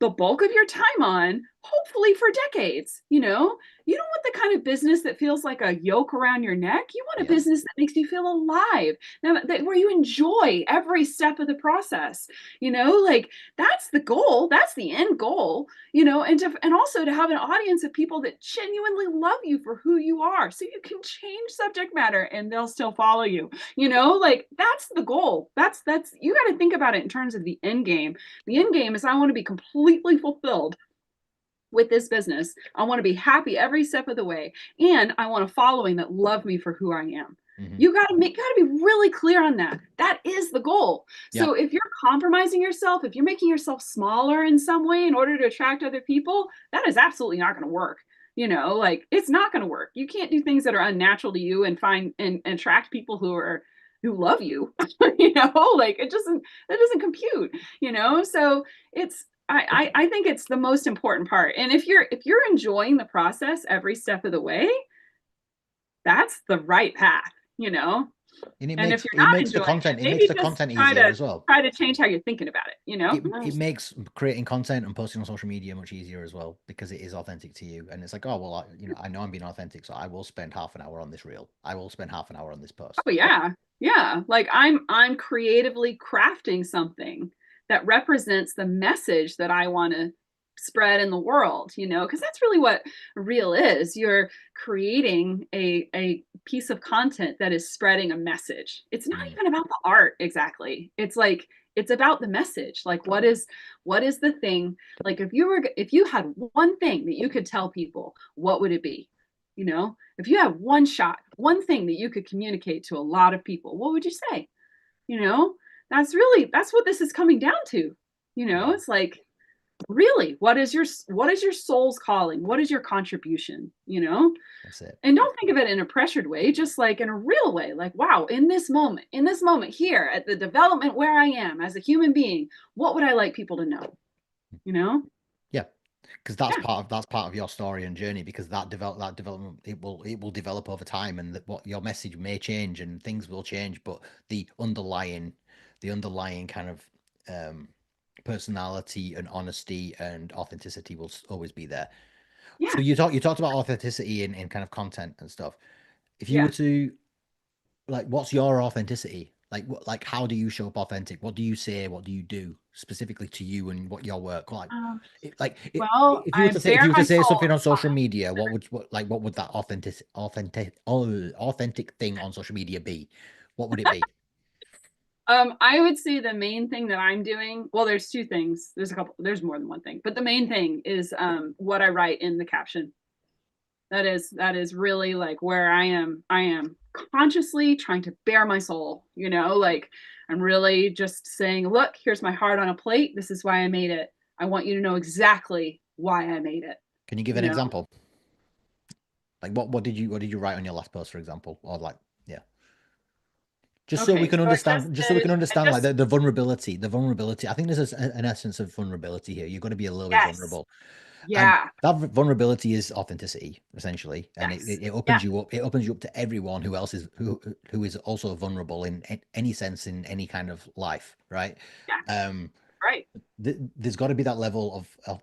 the bulk of your time on, hopefully for decades. You don't want the kind of business that feels like a yoke around your neck. You want a
yeah.
business that makes you feel alive, where you enjoy every step of the process. Like, that's the goal, that's the end goal. And also to have an audience of people that genuinely love you for who you are, so you can change subject matter and they'll still follow you. Like, that's the goal. That's you got to think about it in terms of the end game. The end game is, I want to be completely fulfilled with this business. I want to be happy every step of the way, and I want a following that love me for who I am.
Hmm.
You got to be really clear on that. That is the goal.
Yeah.
So if you're compromising yourself, if you're making yourself smaller in some way in order to attract other people, that is absolutely not going to work. Like, it's not going to work. You can't do things that are unnatural to you and find and attract people who love you. Like, that doesn't compute. So it's I think it's the most important part. And if you're enjoying the process every step of the way, that's the right path, you know.
And
And if you're
it
not
makes the
enjoying
content
it,
it makes
maybe
the
just
content
try
easier
to
as well.
try to change how you're thinking about it.
It makes creating content and posting on social media much easier as well because it is authentic to you and it's like, oh well, I know I'm being authentic, so I will spend half an hour on this reel, I will spend half an hour on this post.
Oh yeah. Yeah. Like, I'm creatively crafting something that represents the message that I want to spread in the world, because that's really what real is. You're creating a piece of content that is spreading a message. It's not
Mm,
even about the art exactly. It's about the message. Like, what is the thing? Like, if you had one thing that you could tell people, what would it be? If you have one shot, one thing that you could communicate to a lot of people, what would you say? You know, that's what this is coming down to.
mm,
It's like, really, what is your soul's calling? What is your contribution?
that's it.
And don't think of it in a pressured way, just like in a real way. Like, wow, in this moment here at the development where I am as a human being, what would I like people to know? You know?
Yeah, because
Yeah.
that's part of your story and journey because that development it will develop over time and what your message may change and things will change, but the underlying kind of um personality and honesty and authenticity will always be there. So
Yeah.
you talked about authenticity in kind of content and stuff. If you were
Yeah.
to like, what's your authenticity? Like, like, how do you show up authentic? What do you say? What do you do specifically to you and what your work like?
Um, well,
If you were
I
to say
bare my
something
soul.
on social media, what would that authentic thing on social media be? What would it be?
I would say the main thing that I'm doing, well, there's two things. There's more than one thing, but the main thing is what I write in the caption. That is really like where I am consciously trying to bare my soul, like, I'm really just saying, look, here's my heart on a plate. This is why I made it. I want you to know exactly why I made it,
Can you give
you
an
know?
example? Like, what did you write on your last post, for example? Or like, yeah.
Okay, so
Just so we can
I
understand, like
just,
the vulnerability. I think there's an essence of vulnerability here. You've got to be a little bit
yes.
vulnerable. And
Yeah.
that vulnerability is authenticity, essentially, and
Yes.
it
Yeah.
opens you up. It opens you up to everyone who else is who is also vulnerable in any sense in any kind of life, right?
Yeah.
Um,
Right.
there's got to be that level of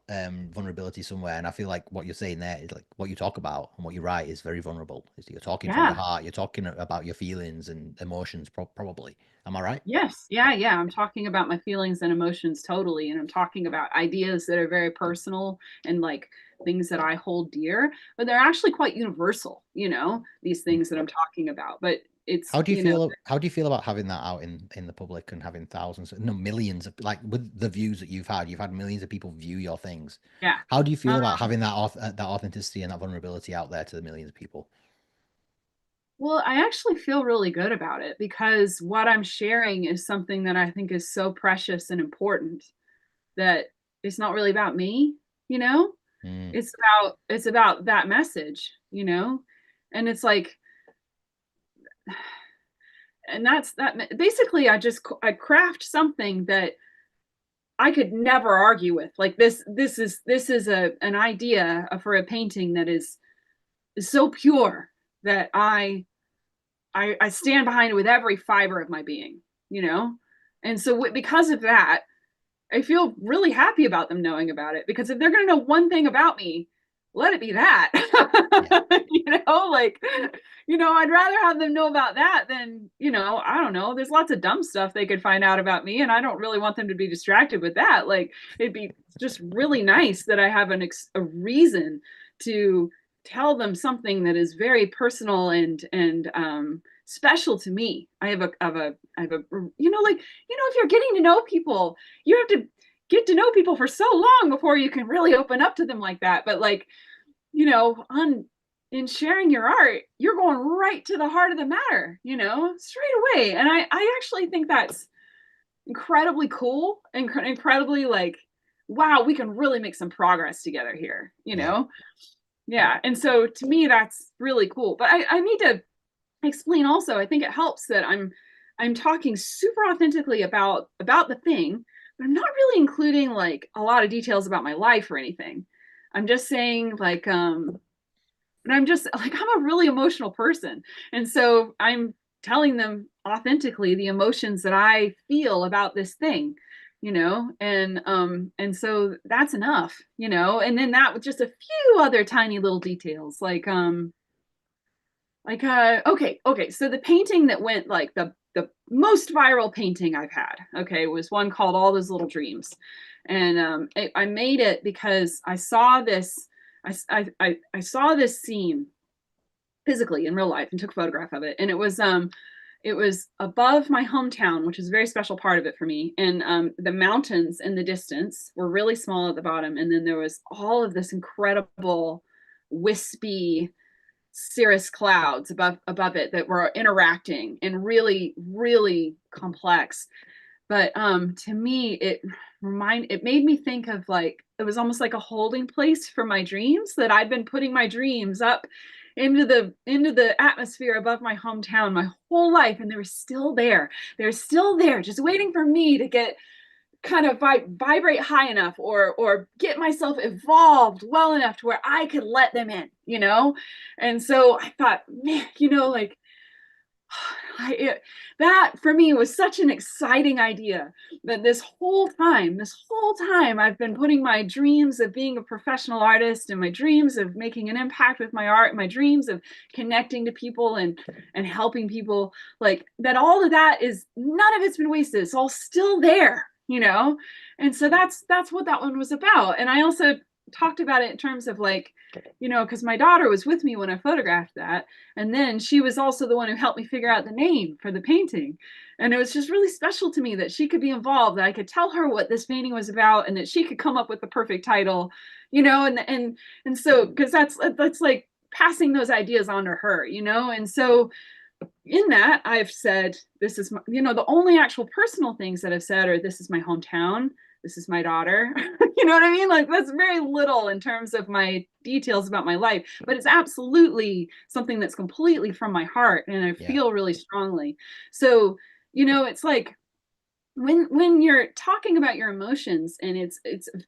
vulnerability somewhere, and I feel like what you're saying there is like what you talk about and what you write is very vulnerable. Is you're talking from your
Yeah.
heart, you're talking about your feelings and emotions, probably. Am I right?
Yes. Yeah. Yeah. I'm talking about my feelings and emotions totally. And I'm talking about ideas that are very personal and like things that I hold dear, but they're actually quite universal, these things that I'm talking about. But it's,
How do you feel about having that out in the public and having thousands, no, millions of, like, with the views that you've had millions of people view your things.
yeah.
How do you feel
Um,
about having that authenticity and that vulnerability out there to the millions of people?
well, I actually feel really good about it because what I'm sharing is something that I think is so precious and important that it's not really about me, you know?
Mm.
It's about that message, And it's like and that's that basically I craft something that I could never argue with. Like this is an idea for a painting that is so pure that I stand behind it with every fiber of my being, you know? And so because of that, I feel really happy about them knowing about it because if they're going to know one thing about me, let it be that.
Yeah.
Like, I'd rather have them know about that than, I don't know. There's lots of dumb stuff they could find out about me, and I don't really want them to be distracted with that. Like, it'd be just really nice that I have a reason to tell them something that is very personal and special to me. If you're getting to know people, you have to get to know people for so long before you can really open up to them like that. But like, on in sharing your art, you're going right to the heart of the matter, straight away. And I actually think that's incredibly cool and incredibly like, wow, we can really make some progress together here,
Yeah.
Yeah. And so to me, that's really cool. But I need to explain also, I think it helps that I'm talking super authentically about the thing, but I'm not really including like a lot of details about my life or anything. I'm just saying like and I'm just like I'm a really emotional person. And so I'm telling them authentically the emotions that I feel about this thing, and so that's enough, and then that with just a few other tiny little details okay, so the painting that went like the most viral painting I've had, okay, was one called All Those Little Dreams. And I made it because I saw this I saw this scene physically in real life and took a photograph of it. And it was above my hometown, which is a very special part of it for me. And the mountains in the distance were really small at the bottom, and then there was all of this incredible wispy cirrus clouds above it that were interacting and really really complex. But to me it made me think of like it was almost like a holding place for my dreams, that I'd been putting my dreams up into the atmosphere above my hometown my whole life, and they're still there just waiting for me to get kind of vibrate high enough or get myself evolved well enough to where I could let them in. And so I thought, man, like that for me was such an exciting idea that this whole time I've been putting my dreams of being a professional artist and my dreams of making an impact with my art, my dreams of connecting to people and helping people, like that, all of that is none of it's been wasted. It's all still there. And so that's what that one was about. And I also talked about it in terms of like, because my daughter was with me when I photographed that, and then she was also the one who helped me figure out the name for the painting. And it was just really special to me that she could be involved, that I could tell her what this painting was about, and that she could come up with the perfect title, and so because that's like passing those ideas on to her, and so in that I've said this is the only actual personal things that I've said are this is my hometown, this is my daughter. You know what I mean? Like that's very little in terms of my details about my life, but it's absolutely something that's completely from my heart and I
Yeah.
feel really strongly. So, it's like when you're talking about your emotions, and it's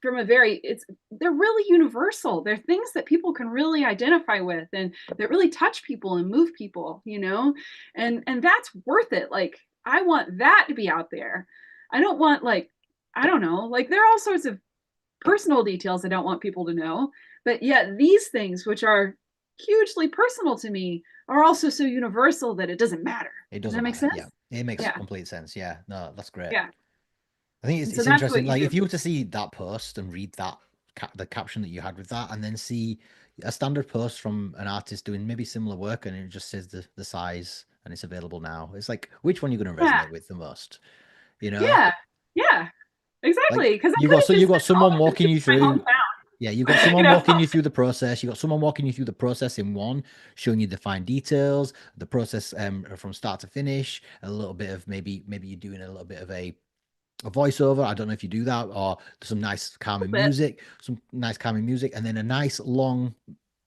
from a very it's they're really universal. They're things that people can really identify with, and that really touch people and move people, and that's worth it. Like, I want that to be out there. I don't want, like, I don't know, like, there are all sorts of personal details I don't want people to know, but yet these things, which are hugely personal to me, are also so universal that it doesn't matter.
It
Does
doesn't
that make
matter. Yeah,
sense?
it makes
Yeah.
complete sense. Yeah, no, that's great.
Yeah.
I think
And so
it's
that's what
interesting.
you
Like
do.
if you were to see that post and read that the caption that you had with that, and then see a standard post from an artist doing maybe similar work, and it just says the size and it's available now. It's like which one are you going to
Yeah.
resonate with the most? You know,
Yeah. Yeah.
like
Exactly. Because I
you
could
got
have
so you
just
got
said, oh,
someone
this is
walking you
my
through.
hometown,
Yeah, you got
you
someone
know?
walking you through the process. You got someone walking you through the process in one, showing you the fine details, the process from start to finish. A little bit of maybe you're doing a little bit of a voiceover. I don't know if you do that, or some nice
A little
calming
bit.
music, and then a nice long,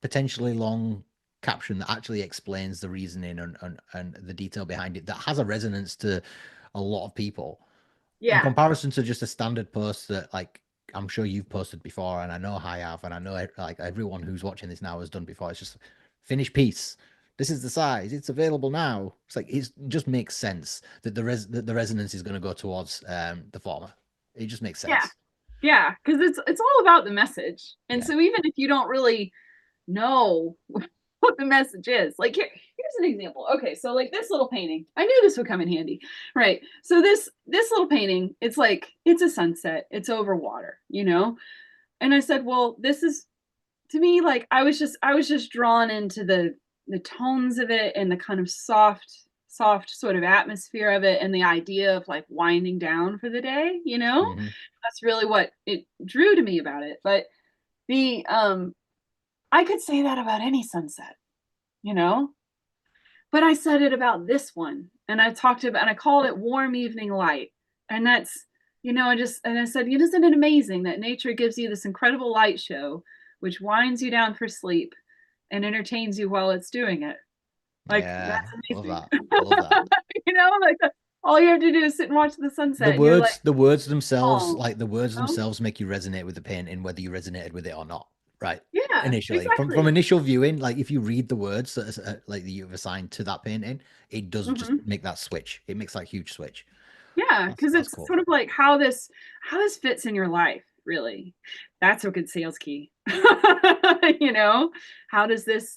potentially long caption that actually explains the reasoning and the detail behind it that has a resonance to a lot of people in
Yeah.
comparison to just a standard post that like I'm sure you've posted before, and I know I have, and I know like everyone who's watching this now has done before. It's just finished piece. This is the size. It's available now. It's like it just makes sense that the resonance is going to go towards the former. It just makes
Yeah.
sense.
Yeah. Because it's all about the message. And
Yeah.
so even if you don't really know what the message is, like, here's an example. Okay, so like this little painting, I knew this would come in handy, right? So this little painting, it's like it's a sunset, it's over water, and I said, well, this is, to me, like, I was just drawn into the tones of it, and the kind of soft sort of atmosphere of it, and the idea of like winding down for the day.
Hmm.
That's really what it drew to me about it. But the I could say that about any sunset, you know but I said it about this one, and I called it warm evening light. And that's, I said, isn't it amazing that nature gives you this incredible light show, which winds you down for sleep and entertains you while it's doing it? Like,
Yeah,
that's
love
amazing.
that. Love that.
Like, all you have to do is sit and watch the
The
sunset, and you're like,
words, the words themselves,
oh,
like the words
oh,
themselves, make you resonate with the painting, whether you resonated with it or not. Right.
yeah,
Initially, from
exactly.
initial viewing, like if you read the words like that you've assigned to that painting, it does just
Hmm.
make that switch. It makes that huge switch.
Yeah,
That's
because
that's
it's
cool.
sort of like how this fits in your life, really. That's a good sales key. you know, how does this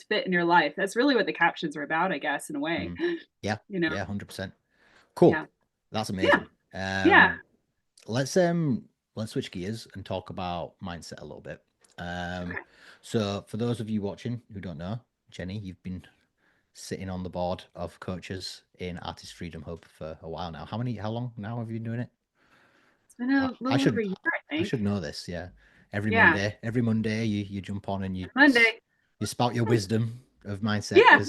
fit in your life? That's really what the captions are about, I guess, in a way.
Mhm. Yeah,
You know,
yeah, 100%.
yeah,
Cool. That's
yeah,
amazing.
yeah.
Let's um let's switch gears and talk about mindset a little bit. Um,
Okay.
so for those of you watching who don't know, Jenny, you've been sitting on the board of coaches in Artist Freedom Hub for a while now. How long now have you been doing it?
It's been
I,
a
I
little over
should
a year, I
I
think.
should know this. Yeah,
Yeah,
every Monday you jump on and
Monday.
you spout your wisdom of mindset
Yeah.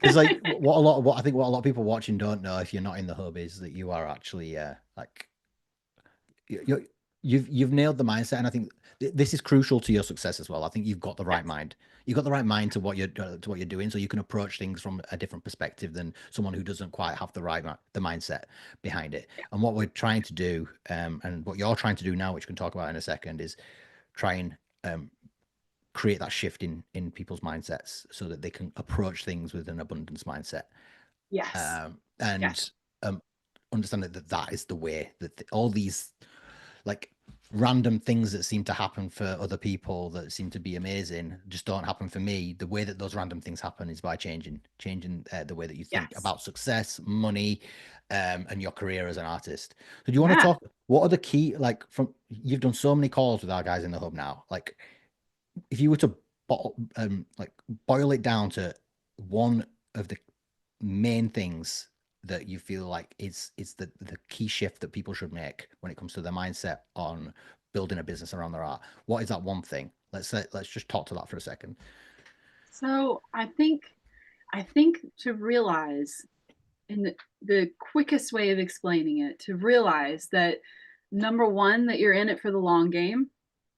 because like what I think what a lot of people watching don't know if you're not in the hub is that you are actually like you you've nailed the mindset, and I think this is crucial to your success as well. I think you've got the right
Yes.
mind. You've got the right mind to what you're doing, so you can approach things from a different perspective than someone who doesn't quite have the mindset behind it. And what we're trying to do, and what you're trying to do now, which we can talk about in a second, is try and um, create that shift in people's mindsets so that they can approach things with an abundance mindset,
Yes. Yes.
and understand that that is the way that all these like random things that seem to happen for other people that seem to be amazing just don't happen for me. The way that those random things happen is by changing the way that you think
Yes.
about success, money, and your career as an artist. So do you want to
Yeah.
talk, what are the key, like, from, you've done so many calls with our guys in the hub now, like if you were to like boil it down to one of the main things that you feel like is the key shift that people should make when it comes to their mindset on building a business around their art, what is that one thing? Let's just talk to that for a second.
So I think to realize, and the quickest way of explaining it, to realize that, number one, that you're in it for the long game.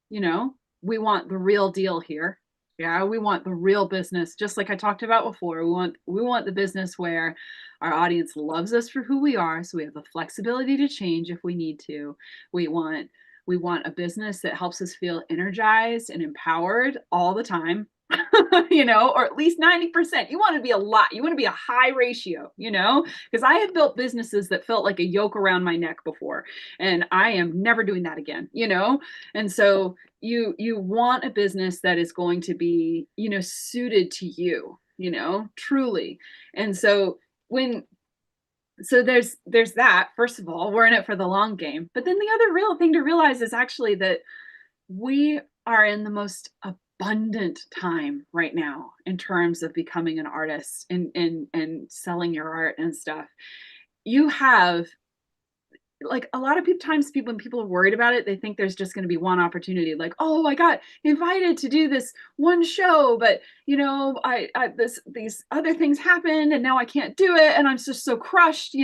you know we want the real deal here. Yeah, we want the real business, just like I talked about before. We want the business where our audience loves us for who we are, so we have the flexibility to change if we need to. We want we want a business that helps us feel energized and empowered all the time. Or at least 90%. You want to be a lot. You want to be a high ratio, because I have built businesses that felt like a yoke around my neck before, and I am never doing that again. And so you want a business that is going to be suited to truly. And so when there's that. First of all, we're in it for the long game, but then the other real thing to realize is actually that we are in the most abundant time right now in terms of becoming an artist and selling your art and stuff. You have, like, a lot of times people, when people are worried about it, they think there's just going to be one opportunity, like, oh, I got invited to do this one show, but these other things happened and now I can't do it and I'm just so crushed.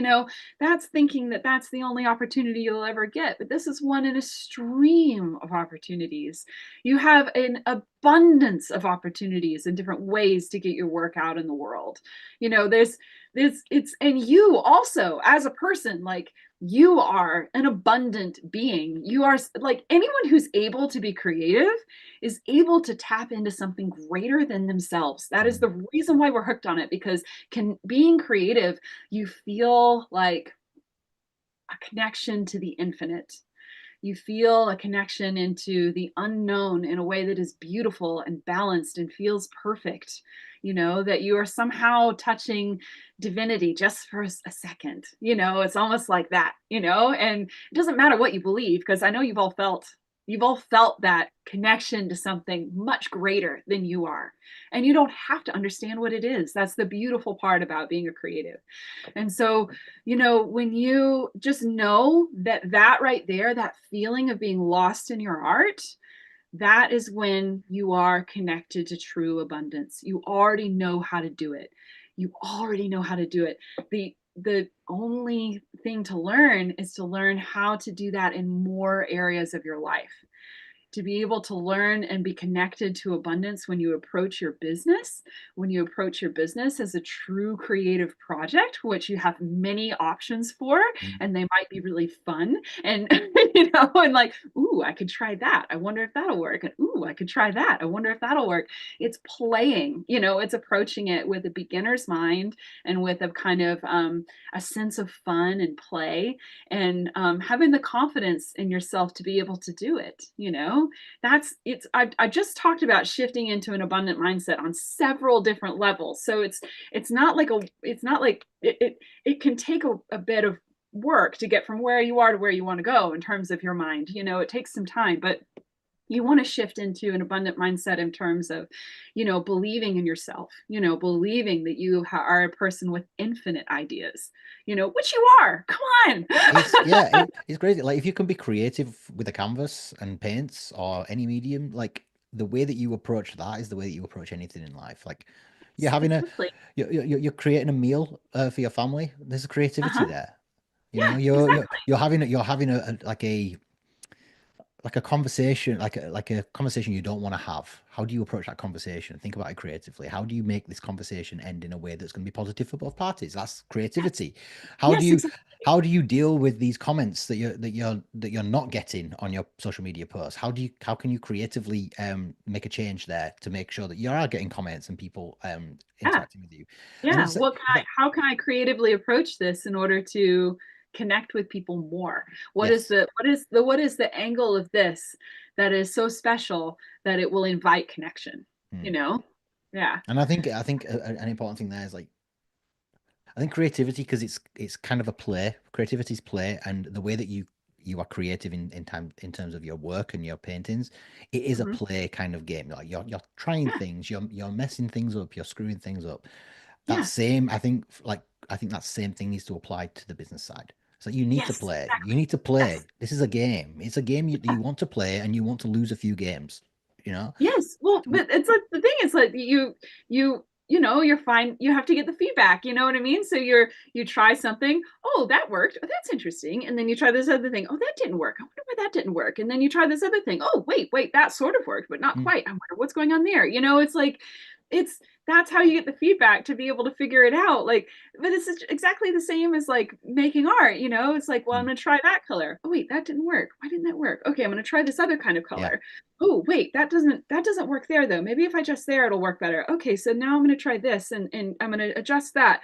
That's thinking that that's the only opportunity you'll ever get, but this is one in a stream of opportunities. You have an abundance of opportunities and different ways to get your work out in the world. There's it's and you also, as a person, like, you are an abundant being. You are, like, anyone who's able to be creative is able to tap into something greater than themselves. That is
Mm.
the reason why we're hooked on it, because being creative, you feel like a connection to the infinite. You feel a connection into the unknown in a way that is beautiful and balanced and feels perfect. That you are somehow touching divinity just for a second. It's almost like that. And it doesn't matter what you believe, because I know you've all felt that connection to something much greater than you are. And you don't have to understand what it is. That's the beautiful part about being a creative. And so, when you just know that right there, that feeling of being lost in your art, that is when you are connected to true abundance. You already know how to do it. You already know how to do it. The only thing to learn is to learn how to do that in more areas of your life, to be able to learn and be connected to abundance when you approach your business, as a true creative project, which you have many options for,
Mm.
and they might be really fun. And, and like, ooh, I could try that. I wonder if that'll work. And ooh, I could try that. I wonder if that'll work. It's playing, it's approaching it with a beginner's mind and with a kind of a sense of fun and play, and having the confidence in yourself to be able to do it. I just talked about shifting into an abundant mindset on several different levels. So it can take a bit of work to get from where you are to where you want to go in terms of your mind. It takes some time, but you want to shift into an abundant mindset in terms of believing in yourself, believing that you are a person with infinite ideas, which you are. Come on.
It's crazy. Like, if you can be creative with a canvas and paints or any medium, like, the way that you approach that is the way that you approach anything in life. Like, you're having a
Exactly.
you're creating a meal for your family. There's a creativity
Uh-huh.
there.
Yeah,
You're
exactly.
you're having like a conversation, like a conversation you don't want to have. How do you approach that conversation? Think about it creatively. How do you make this conversation end in a way that's going to be positive for both parties? That's
Yes.
creativity. How do
Yes,
you
exactly.
how do you deal with these comments that you're not getting on your social media posts? How can you creatively make a change there to make sure that you are getting comments and people
Yeah.
interacting with you? And
Yeah.
it's that,
How can I creatively approach this in order to connect with people more?
yes.
What is the angle of this that is so special that it will invite connection? You
Hmm.
know? Yeah.
And I think an important thing there is, like, I think creativity, because it's kind of a play. Creativity is play, and the way that you are creative in terms of your work and your paintings, it is a
Mhm.
play kind of game. Like, you're trying
Yeah.
things, you're messing things up, you're screwing things up. That
Yeah.
same, I think that same thing needs to apply to the business side. So you need to
Yes.
play. You
Exactly.
need to
Yes.
play. This is a game. It's a game
Yeah.
you want to play, and you want to lose a few games. You know.
Yes. Well, but it's like the thing is, like, you you're fine. You have to get the feedback. You know what I mean? So you try something. Oh, that worked. Oh, that's interesting. And then you try this other thing. Oh, that didn't work. I wonder why that didn't work. And then you try this other thing. Oh, wait, that sort of worked, but not
Mm,
quite. I wonder what's going on there. It's like, it's that's how you get the feedback to be able to figure it out. Like, but it's exactly the same as like making art. It's like, well, I'm
mm,
going to try that color. Oh, wait, that didn't work. Why didn't that work? Okay, I'm going to try this other kind of
yeah.
color. Oh, wait, that doesn't work there though. Maybe if I adjust there, it'll work better. Okay, so now I'm going to try this and I'm going to adjust that.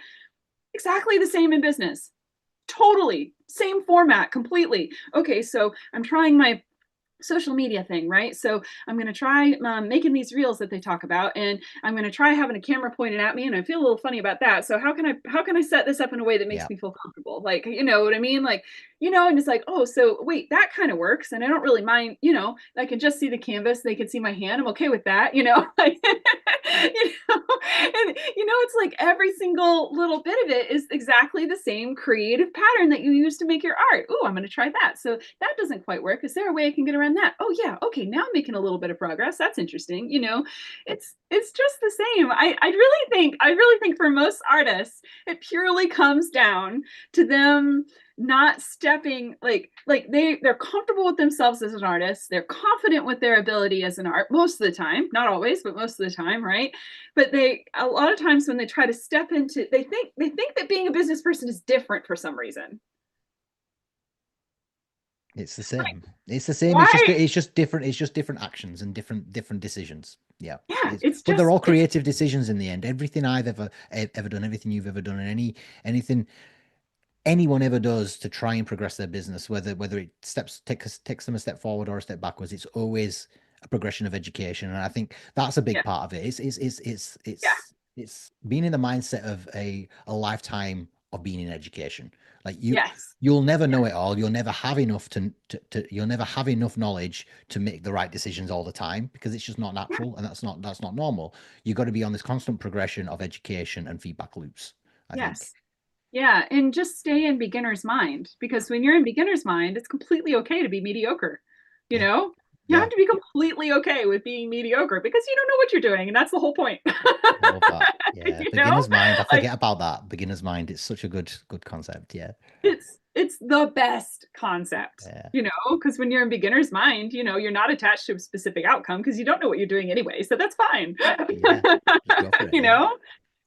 Exactly the same in business. Totally same format completely. Okay, so I'm trying my social media thing, right? So I'm going to try making these reels that they talk about, and I'm going to try having a camera pointed at me, and I feel a little funny about that. So how can I set this up in a way that makes
Yeah.
me feel comfortable? Like, you know what I mean? Like, and it's like, oh, so wait, that kind of works, and I don't really mind. I can just see the canvas, they can see my hand. I'm okay with that. Like, it's like every single little bit of it is exactly the same creative pattern that you use to make your art. Oh, I'm going to try that. So that doesn't quite work. Is there a way I can get around that? Oh yeah, okay, now I'm making a little bit of progress. That's interesting. It's just the same. I really think for most artists, it purely comes down to them not stepping, like they're comfortable with themselves as an artist. They're confident with their ability as an art most of the time, not always, but most of the time, right? But they, a lot of times when they try to step into, they think that being a business person is different for some reason.
It's the same. It's the same.
Why?
It's just different. It's just different actions and different decisions. Yeah.
Yeah,
It's
it's
but they're
just
all
it's
creative decisions in the end. Everything I've ever done, everything you've ever done, and anything anyone ever does to try and progress their business, whether it takes them a step forward or a step backwards, it's always a progression of education. And I think that's a big
yeah,
part of it.
yeah,
It's being in the mindset of a lifetime of being in education. Like
yes,
you'll never
yeah,
know it all. You'll never have enough you'll never have enough knowledge to make the right decisions all the time because it's just not
yeah,
natural and that's not normal. You've got to be on this constant progression of education and feedback loops, I think.
yes. Yeah, and just stay in beginner's mind, because when you're in beginner's mind, it's completely okay to be mediocre. You
Yeah.
know, you
Yeah.
have to be completely okay with being mediocre because you don't know what you're doing, and that's the whole point.
I love that. Yeah,
you know,
beginner's mind. I
like
forget about that. Beginner's mind. It's such a good concept. Yeah,
it's the best concept.
yeah,
Because when you're in beginner's mind, you're not attached to a specific outcome because you don't know what you're doing anyway, so that's fine.
yeah. Just go for it.
you
Yeah,
know,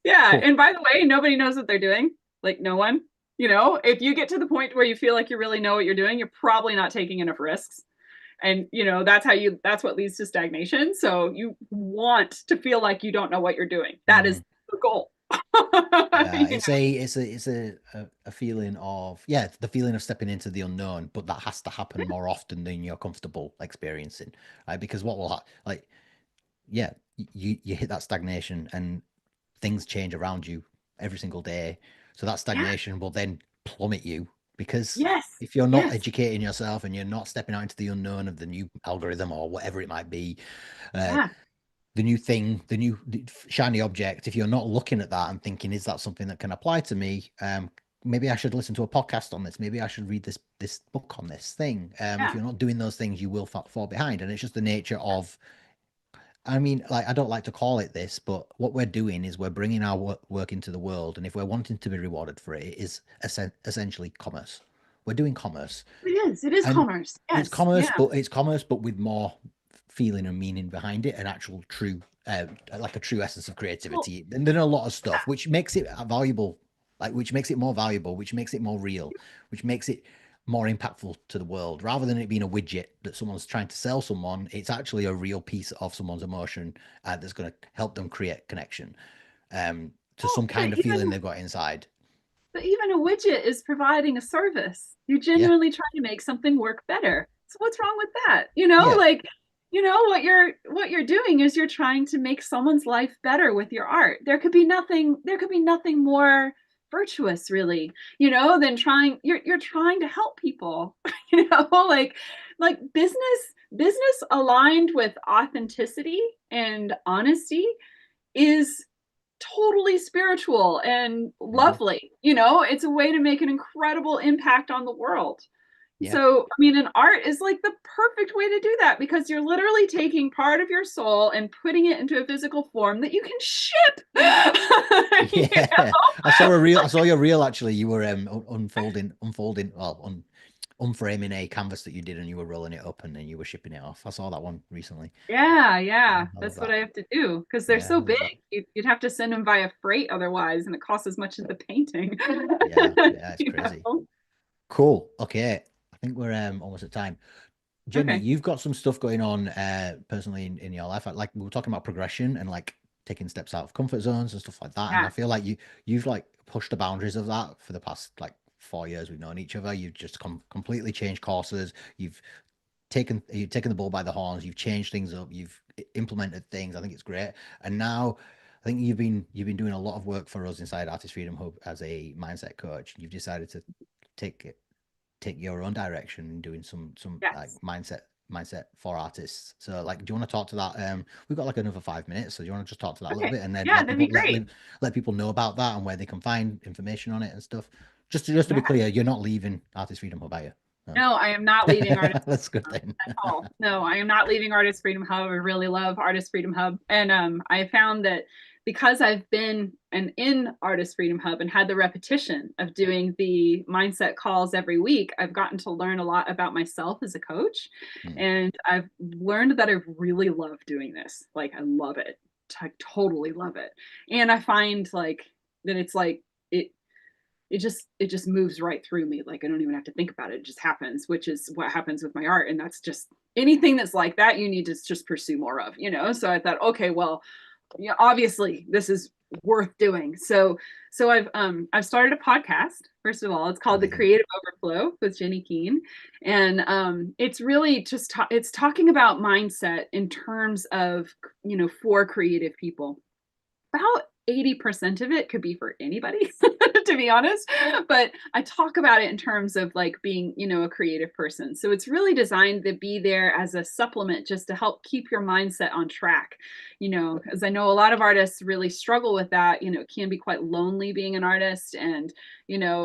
Yeah,
cool.
and by the way, nobody knows what they're doing. Like no one. If you get to the point where you feel like you really know what you're doing, you're probably not taking enough risks. And that's what leads to stagnation. So you want to feel like you don't know what you're doing. That
Mm.
is the goal.
Yeah,
you know?
a feeling of the feeling of stepping into the unknown, but that has to happen more often than you're comfortable experiencing, right? Because what will like yeah, you hit that stagnation and things change around you every single day. So that
Yeah.
stagnation will then plummet you because
Yes.
if you're not
Yes.
educating yourself and you're not stepping out into the unknown of the new algorithm or whatever it might be, uh,
Yeah.
the new thing, the new shiny object, if you're not looking at that and thinking, is that something that can apply to me? Maybe I should listen to a podcast on this. Maybe I should read this book on this thing. If
Yeah.
you're not doing those things, you will fall behind. And it's just the nature of I mean, like, I don't like to call it this, but what we're doing is we're bringing our work into the world. And if we're wanting to be rewarded for it, it is essentially commerce. We're doing commerce.
It is. It is
And
commerce. Yes. Yeah.
it's commerce, but with more feeling and meaning behind it, an actual true, like a true essence of
Well,
creativity. And then a lot of stuff, which makes it valuable, like which makes it more valuable, which makes it more real, which makes it more impactful to the world, rather than it being a widget that someone's trying to sell someone. It's actually a real piece of someo's emotion that's going to help them create connection to
well,
some kind of feeling they've got inside.
but even a widget is providing a service. You're
Yeah,
genuinely trying to make something work better. So what's wrong with that?
yeah,
Like, what you're doing is you're trying to make someone's life better with your art. There could be nothing more virtuous really, than you're trying to help people. Like business aligned with authenticity and honesty is totally spiritual and
hmm
lovely. It's a way to make an incredible impact on the world.
Yeah.
So, I mean, an art is like the perfect way to do that because you're literally taking part of your soul and putting it into a physical form that you can ship. You
Yeah.
know?
I saw your reel actually. You were unfolding, well, unframing a canvas that you did and you were rolling it up and then you were shipping it off. I saw that one recently.
Yeah,
Yeah,
yeah,
I love
that's what
that.
I have to do because they're
Yeah,
so
I love
big.
that.
You'd have to send them via freight otherwise, and it costs as much as the painting.
Yeah, yeah, it's
You
crazy.
know?
Cool. Okay. I think we're almost at time. Jenny,
Okay.
you've got some stuff going on personally in your life. Like we were talking about progression and like taking steps out of comfort zones and stuff like that. And I
Yeah.
feel like you've like pushed the boundaries of that for the past like 4 years we've known each other. You've just completely changed courses. You've taken the bull by the horns. You've changed things up. You've implemented things. I think it's great. And now I think you've been doing a lot of work for us inside Artist Freedom Hub as a mindset coach. You've decided to take it take your own direction and doing some like
Yes.
mindset for artists. So like, do you want to talk to that? We've got like another 5 minutes, so do you want to just talk to that a little
Okay.
bit and then
Yeah, that'd be great.
let people know about that and where they can find information on it and stuff. Just to be
Yeah.
clear, you're not leaving Artist Freedom Hub, are you? No.
No, I am not leaving Artist
That's good
Freedom
then.
Hub at all. No, I am not leaving Artist Freedom Hub. I really love Artist Freedom Hub. And I found that because I've been in Artist Freedom Hub and had the repetition of doing the mindset calls every week, I've gotten to learn a lot about myself as a coach.
Hmm.
And I've learned that I really love doing this. Like I love it. I totally love it. And I find like that it's like it just moves right through me. Like I don't even have to think about it. It just happens, which is what happens with my art. And that's just anything that's like that you need to just pursue more of, So I thought, okay, well, yeah, obviously this is worth doing. So I've started a podcast. First of all, it's called The
Amazing.
Creative Overflow with Jenny Kiehn. And it's really just it's talking about mindset in terms of, for creative people. About 80% of it could be for anybody, to be honest. But I talk about it in terms of like being, a creative person. So it's really designed to be there as a supplement just to help keep your mindset on track. As I know a lot of artists really struggle with that. It can be quite lonely being an artist. And,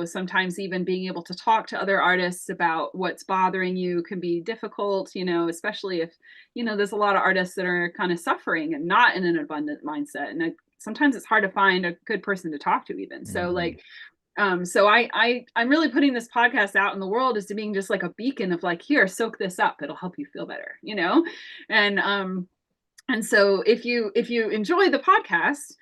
sometimes even being able to talk to other artists about what's bothering you can be difficult, especially if, there's a lot of artists that are kind of suffering and not in an abundant mindset. And sometimes it's hard to find a good person to talk to even. So
Hmm.
like I'm really putting this podcast out in the world as to being just like a beacon of like, here, soak this up, it'll help you feel better. And so if you enjoy the podcast,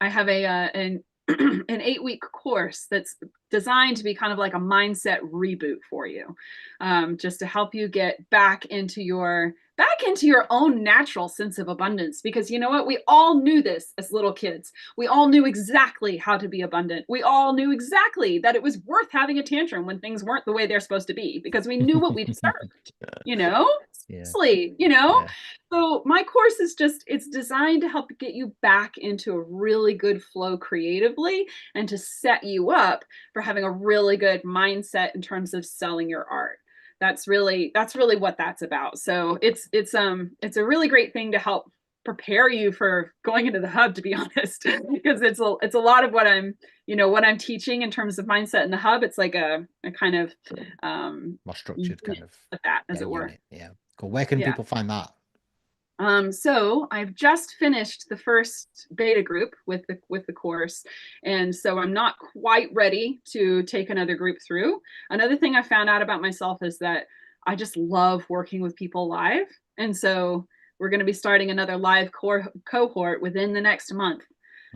I have an an 8-week course that's designed to be kind of like a mindset reboot for you, just to help you get back into your own natural sense of abundance. Because you know what? We all knew this as little kids. We all knew exactly how to be abundant. We all knew exactly that it was worth having a tantrum when things weren't the way they're supposed to be because we knew what we deserved, you know?
Yeah,
Seriously.
yeah.
So my course is it's designed to help get you back into a really good flow creatively and to set you up for having a really good mindset in terms of selling your art. That's really what that's about. So it's a really great thing to help prepare you for going into the hub, to be honest, because it's a lot of what I'm teaching in terms of mindset in the hub. It's like a kind of
More structured
unit
kind of,
of that, as
yeah,
it were.
unit. Yeah. Cool. Where can
Yeah.
people find that?
So I've just finished the first beta group with the course, and so I'm not quite ready to take another group through. Another thing I found out about myself is that I just love working with people live, and so we're going to be starting another live cohort within the next month.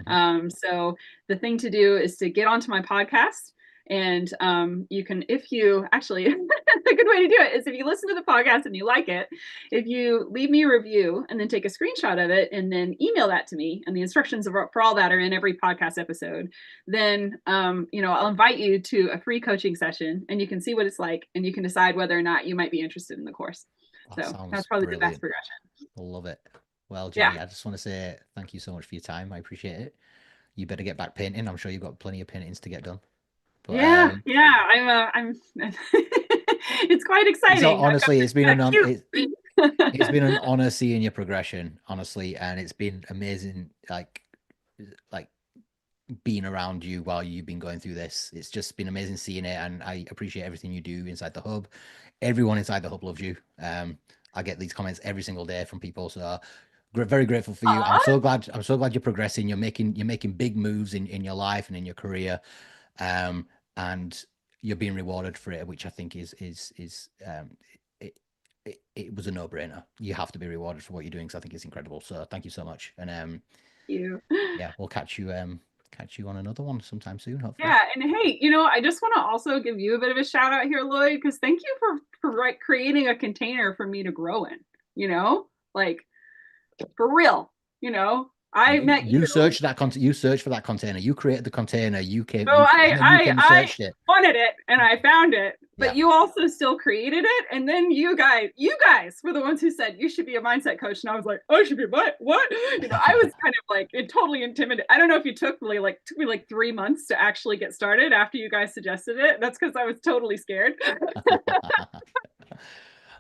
Mhm.
So the thing to do is to get onto my podcast. And you can, if you actually, a good way to do it is if you listen to the podcast and you like it, if you leave me a review and then take a screenshot of it and then email that to me, and the instructions for all that are in every podcast episode, then I'll invite you to a free coaching session and you can see what it's like and you can decide whether or not you might be interested in the course.
That
So that's
sounds
probably the best
brilliant.
progression.
I love it. Well,
Yeah.
Jenny, I just want to say thank you so much for your time. I appreciate it. You better get back painting. I'm sure you've got plenty of paintings to get done. But
Yeah, yeah. I'm it's quite
so
exciting. I've got
honestly,
this cute.
it's been an honor seeing your progression, honestly, and it's been amazing. Like being around you while you've been going through this. It's just been amazing seeing it, and I appreciate everything you do inside the hub. Everyone inside the hub loves you. I get these comments every single day from people, so very grateful for you. I'm
Aw,
so glad. I'm so glad you're progressing. You're making big moves in your life and in your career, um, and you're being rewarded for it, which I think is it, it was a no-brainer. You have to be rewarded for what you're doing, because I think it's incredible. So thank you so much, and
you.
yeah, we'll catch you on another one sometime soon, hopefully.
Yeah, and hey, you know, I just want to also give you a bit of a shout out here, Lloyd, because thank you for creating a container for me to grow in. You know, like for real. You know, I
You
met
you
you.
search that content. You search for that container. You created the container. You came.
So
And then you came and
I
searched it.
wanted it and I found it, but
Yeah.
you also still created it. And then you guys were the ones who said you should be a mindset coach. And I was like, oh, I should be what? You know, I was kind of like totally intimidated. I don't know if you took me like 3 months to actually get started after you guys suggested it. That's because I was totally scared.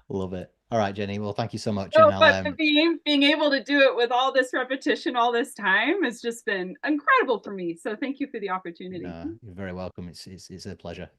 Love it. All right, Jenny. Well, thank you so much, and
So,
I'll
but being able to do it with all this repetition, all this time, has just been incredible for me. So thank you for the opportunity.
no, you're very welcome. It's a pleasure.